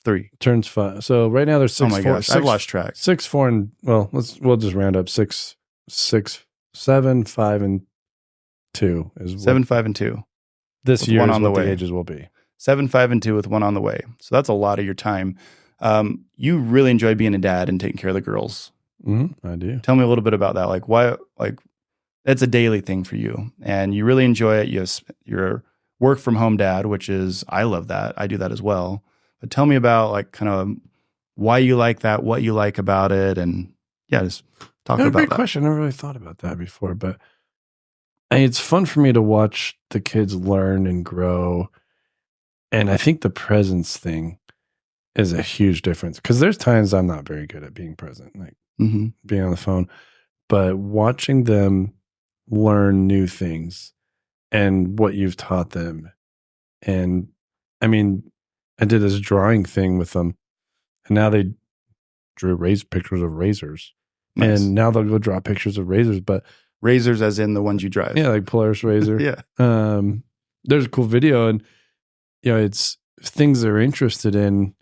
3. Turns 5. So right now there's 6, 4. Gosh, I've lost track. 6, 4, and we'll just round up 6, 7, 5, and 2 is 7, 5, and 2. This year is what the ages will be. 7, 5, and 2 with one on the way. So that's a lot of your time. You really enjoy being a dad and taking care of the girls. Mm-hmm, I do. Tell me a little bit about that. Like why? Like it's a daily thing for you, and you really enjoy it. You're a work from home dad, which is I love that. I do that as well. But tell me about like kind of why you like that, what you like about it, and just talk about that. Great question. I never really thought about that before, but it's fun for me to watch the kids learn and grow. And I think the presence thing is a huge difference because there's times I'm not very good at being present, like being on the phone, but watching them learn new things and what you've taught them. And I did this drawing thing with them and now they drew pictures of razors. Nice. And now they'll go draw pictures of razors, but razors as in the ones you drive. Yeah. Like Polaris razor. Yeah. There's a cool video and, it's things they're interested in,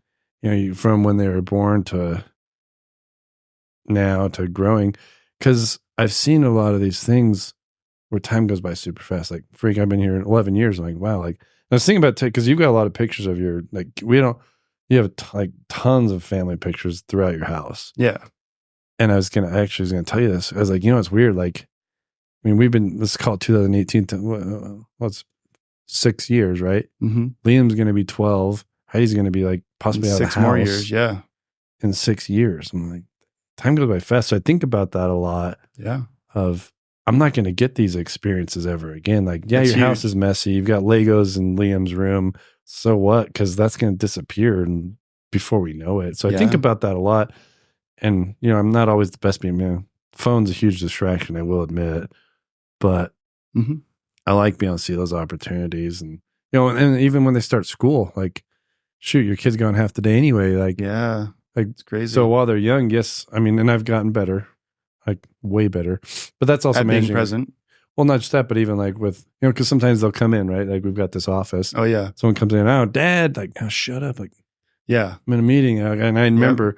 from when they were born to now to growing. Because I've seen a lot of these things where time goes by super fast. Like, I've been here 11 years. I'm like, wow. Like, I was thinking about because you've got a lot of pictures of your, you have tons of family pictures throughout your house. Yeah. And I actually was gonna tell you this. I was like, it's weird. Like, I mean, let's call it 2018. What's 6 years, right? Mm-hmm. Liam's gonna be 12. Heidi's gonna be like possibly out of the 6 more house years. Yeah. in 6 years. I'm like, time goes by fast. So I think about that a lot. Yeah. Of I'm not gonna get these experiences ever again. Like, yeah, It's your house huge. is messy. You've got Legos in Liam's room. So what? Because that's gonna disappear and before we know it. So I think Yeah. about that a lot. And I'm not always the best being. Phone's a huge distraction, I will admit, but Mm-hmm. I like being able to see those opportunities, and and even when they start school, like, shoot, your kid's gone half the day anyway. Like, Yeah. like It's crazy. So while they're young, yes, I mean, and I've gotten better, like way better, but that's also At being managing. present. Well, not just that, but even like with because sometimes they'll come in, right? Like, we've got this office. Oh yeah. Someone comes in, oh, Dad, like, oh, shut up, like, Yeah. I'm in a meeting, and I remember.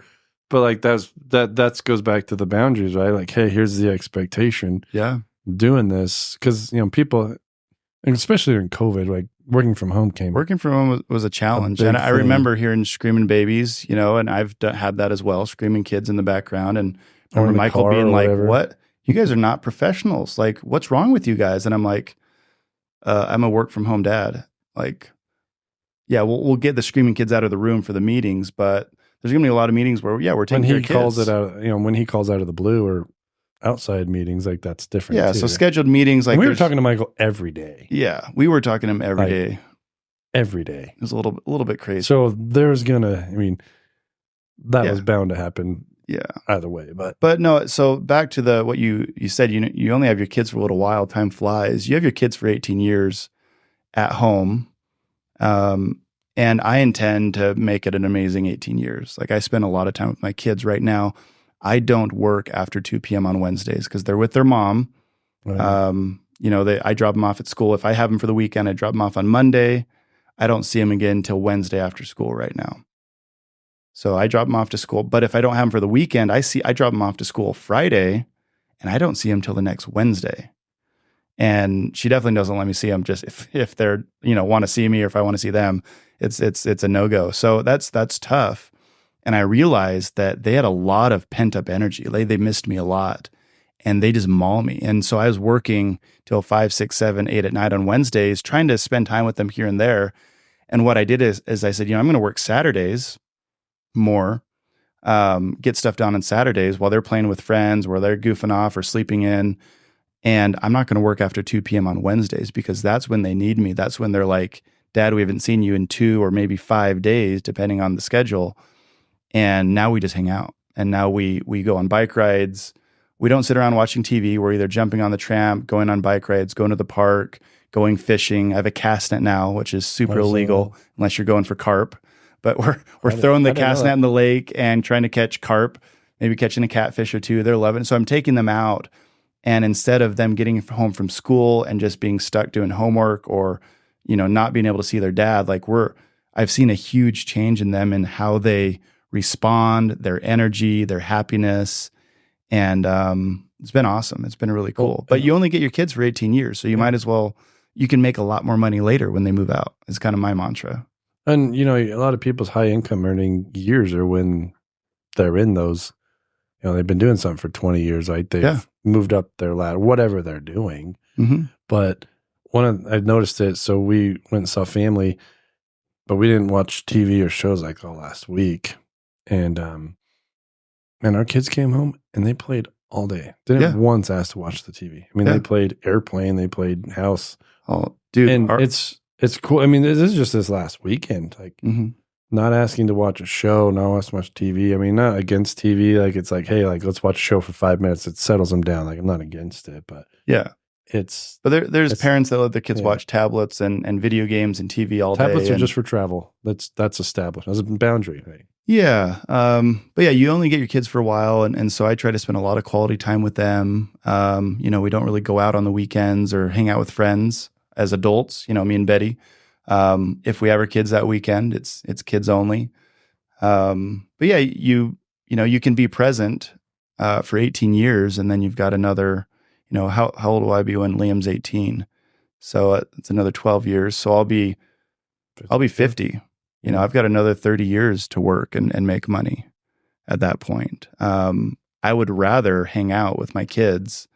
But like that goes back to the boundaries, right? Like, hey, here's the expectation. Yeah. Doing this because people, and especially during COVID, like working from home Working from home was a challenge, big and I thing. remember hearing screaming babies, and I've had that as well, screaming kids in the background, and Or in the Michael car being or like, whatever. "What? You guys are not professionals. Like, what's wrong with you guys?" And I'm like, "I'm a work from home dad. Like, yeah, we'll get the screaming kids out of the room for the meetings, but there's gonna be a lot of meetings where we're taking care of kids." Calls it out, when he calls out of the blue or outside meetings, like, that's different. Yeah, too. so scheduled meetings, like, and we were talking to Michael every day. Yeah, we were talking to him every Like, day. Every day. It was a little bit crazy. So there's gonna, that Yeah. was bound to happen. Yeah. Either way, but no. So back to what you said. You only have your kids for a little while. Time flies. You have your kids for 18 years at home, and I intend to make it an amazing 18 years. Like, I spend a lot of time with my kids right now. I don't work after 2 p.m. on Wednesdays because they're with their mom. right. I drop them off at school. If I have them for the weekend, I drop them off on Monday. I don't see them again until Wednesday after school right now. So I drop them off to school. But if I don't have them for the weekend, I drop them off to school Friday, and I don't see them till the next Wednesday. And she definitely doesn't let me see them just if they're, want to see me, or if I want to see them. It's a no-go. So that's tough. And I realized that they had a lot of pent-up energy. They missed me a lot, and they just maul me. And so I was working till 5, 6, 7, 8 at night on Wednesdays, trying to spend time with them here and there. And what I did is I said, I'm going to work Saturdays more, get stuff done on Saturdays while they're playing with friends, where they're goofing off or sleeping in. And I'm not going to work after 2 p.m. on Wednesdays, because that's when they need me. That's when they're like, "Dad, we haven't seen you in 2 or maybe 5 days, depending on the schedule." And now we just hang out. And now we go on bike rides. We don't sit around watching TV. We're either jumping on the tramp, going on bike rides, going to the park, going fishing. I have a cast net now, which is super illegal unless you're going for carp. But we're throwing the cast net in the lake and trying to catch carp, maybe catching a catfish or two. They're loving it. So I'm taking them out. And instead of them getting home from school and just being stuck doing homework, or, not being able to see their dad, I've seen a huge change in them and how they respond, their energy, their happiness. And it's been awesome. It's been really cool. But you only get your kids for 18 years. So you might as well, you can make a lot more money later when they move out, is kind of my mantra. And, a lot of people's high income earning years are when they're in those, they've been doing something for 20 years. Like, they've moved up their ladder, whatever they're doing. Mm-hmm. But I've noticed it. So we went and saw family, but we didn't watch TV or shows like all last week. And our kids came home and they played all day. They didn't once ask to watch the TV. They played Airplane, they played House. Oh, dude. And it's cool. This is just this last weekend. Like, not asking to watch a show, not asking to watch TV. Not against TV. Like, it's like, hey, like, let's watch a show for 5 minutes. It settles them down. Like, I'm not against it, but But there's parents that let their kids watch tablets and video games and TV all day. Tablets are just for travel. That's established as a boundary. Right? Yeah. But you only get your kids for a while. And so I try to spend a lot of quality time with them. We don't really go out on the weekends or hang out with friends as adults, me and Betty. If we have our kids that weekend, it's kids only. But you can be present for 18 years, and then you've got another, how old will I be when Liam's 18? So it's another 12 years. So I'll be 50. I've got another 30 years to work and make money at that point. I would rather hang out with my kids.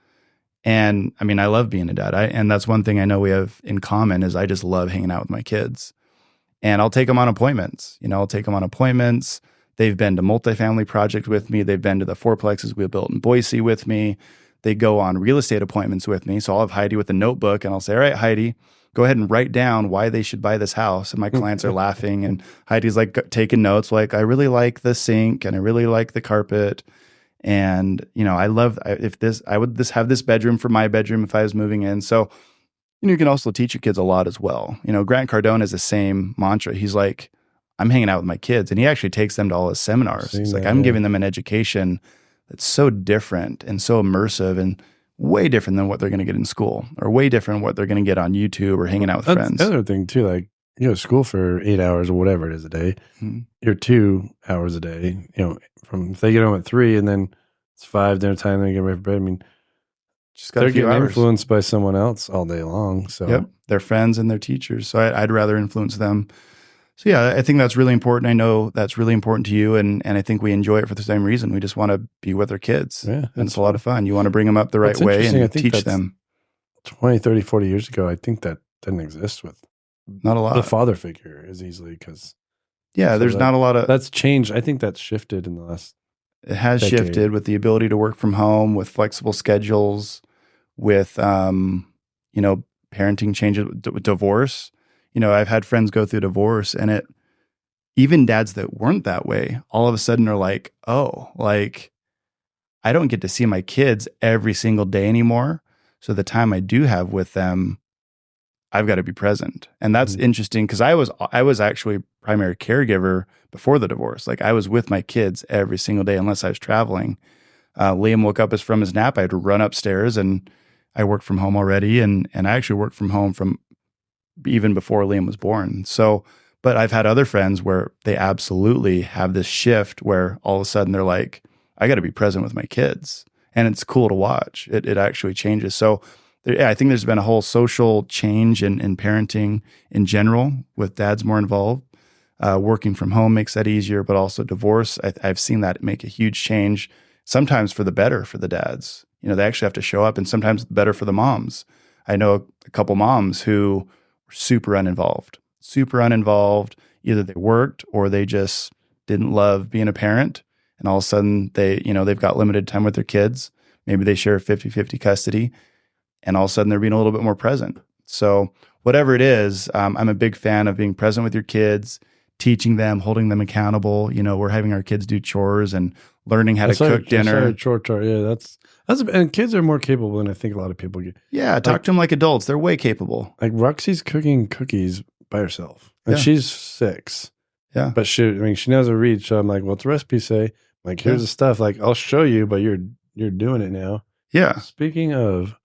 And I mean, I love being a dad. And that's one thing I know we have in common is I just love hanging out with my kids. And I'll take them on appointments. I'll take them on appointments. They've been to multifamily project with me. They've been to the fourplexes we built in Boise with me. They go on real estate appointments with me. So I'll have Heidi with a notebook and I'll say, all right, Heidi, go ahead and write down why they should buy this house. And my clients are laughing and Heidi's like taking notes, like, I really like the sink and I really like the carpet. And, I love I would have this bedroom for my bedroom if I was moving in. So, you can also teach your kids a lot as well. Grant Cardone has the same mantra. He's like, I'm hanging out with my kids. And he actually takes them to all his seminars. He's like, I'm giving them an education that's so different and so immersive and way different than what they're going to get in school or way different than what they're going to get on YouTube or hanging out with friends. The other thing too, like you go to school for 8 hours or whatever it is a day. You're 2 hours a day, from if they get home at 3 and then it's 5 dinner time, then they get ready for bed. I mean, just got they're a few getting hours. influenced by someone else all day long. So yep, their friends and their teachers. So I'd rather influence them. So yeah, I think that's really important. I know that's really important to you, and I think we enjoy it for the same reason. We just want to be with our kids. Yeah, and it's a lot of fun. You want to bring them up the right way and teach them. 20, 30, 40 years ago, I think that didn't exist with not a lot. The father figure as easily because there's not a lot of that's changed. I think that's shifted in the last. It has shifted with the ability to work from home, with flexible schedules, with parenting changes, divorce. I've had friends go through divorce, and even dads that weren't that way, all of a sudden are like, oh, like I don't get to see my kids every single day anymore. So the time I do have with them, I've got to be present. And that's interesting because I was actually primary caregiver before the divorce. Like I was with my kids every single day unless I was traveling. Liam woke up from his nap. I had to run upstairs, and I worked from home already. And I actually worked from home from even before Liam was born. So, but I've had other friends where they absolutely have this shift where all of a sudden they're like, I got to be present with my kids. And it's cool to watch. It actually changes. So I think there's been a whole social change in parenting in general with dads more involved. Working from home makes that easier, but also divorce. I've seen that make a huge change, sometimes for the better for the dads. They actually have to show up, and sometimes better for the moms. I know a couple moms who were super uninvolved. Either they worked or they just didn't love being a parent. And all of a sudden they've got limited time with their kids. Maybe they share 50-50 custody, and all of a sudden they're being a little bit more present. So whatever it is, I'm a big fan of being present with your kids, teaching them, holding them accountable. We're having our kids do chores and learning how to cook dinner. Yeah, that's and kids are more capable than I think a lot of people get. Yeah, talk to them like adults. They're way capable. Like Roxy's cooking cookies by herself, and she's 6. Yeah, but she knows how to read. So I'm like, what's the recipe say? Like, here's the stuff. Like, I'll show you, but you're doing it now. Yeah. Speaking of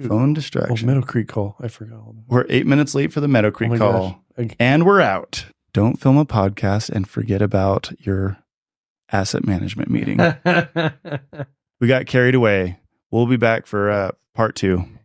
phone distraction, Meadow Creek call. I forgot. We're 8 minutes late for the Meadow Creek call, and we're out. Don't film a podcast and forget about your asset management meeting. We got carried away. We'll be back for part 2.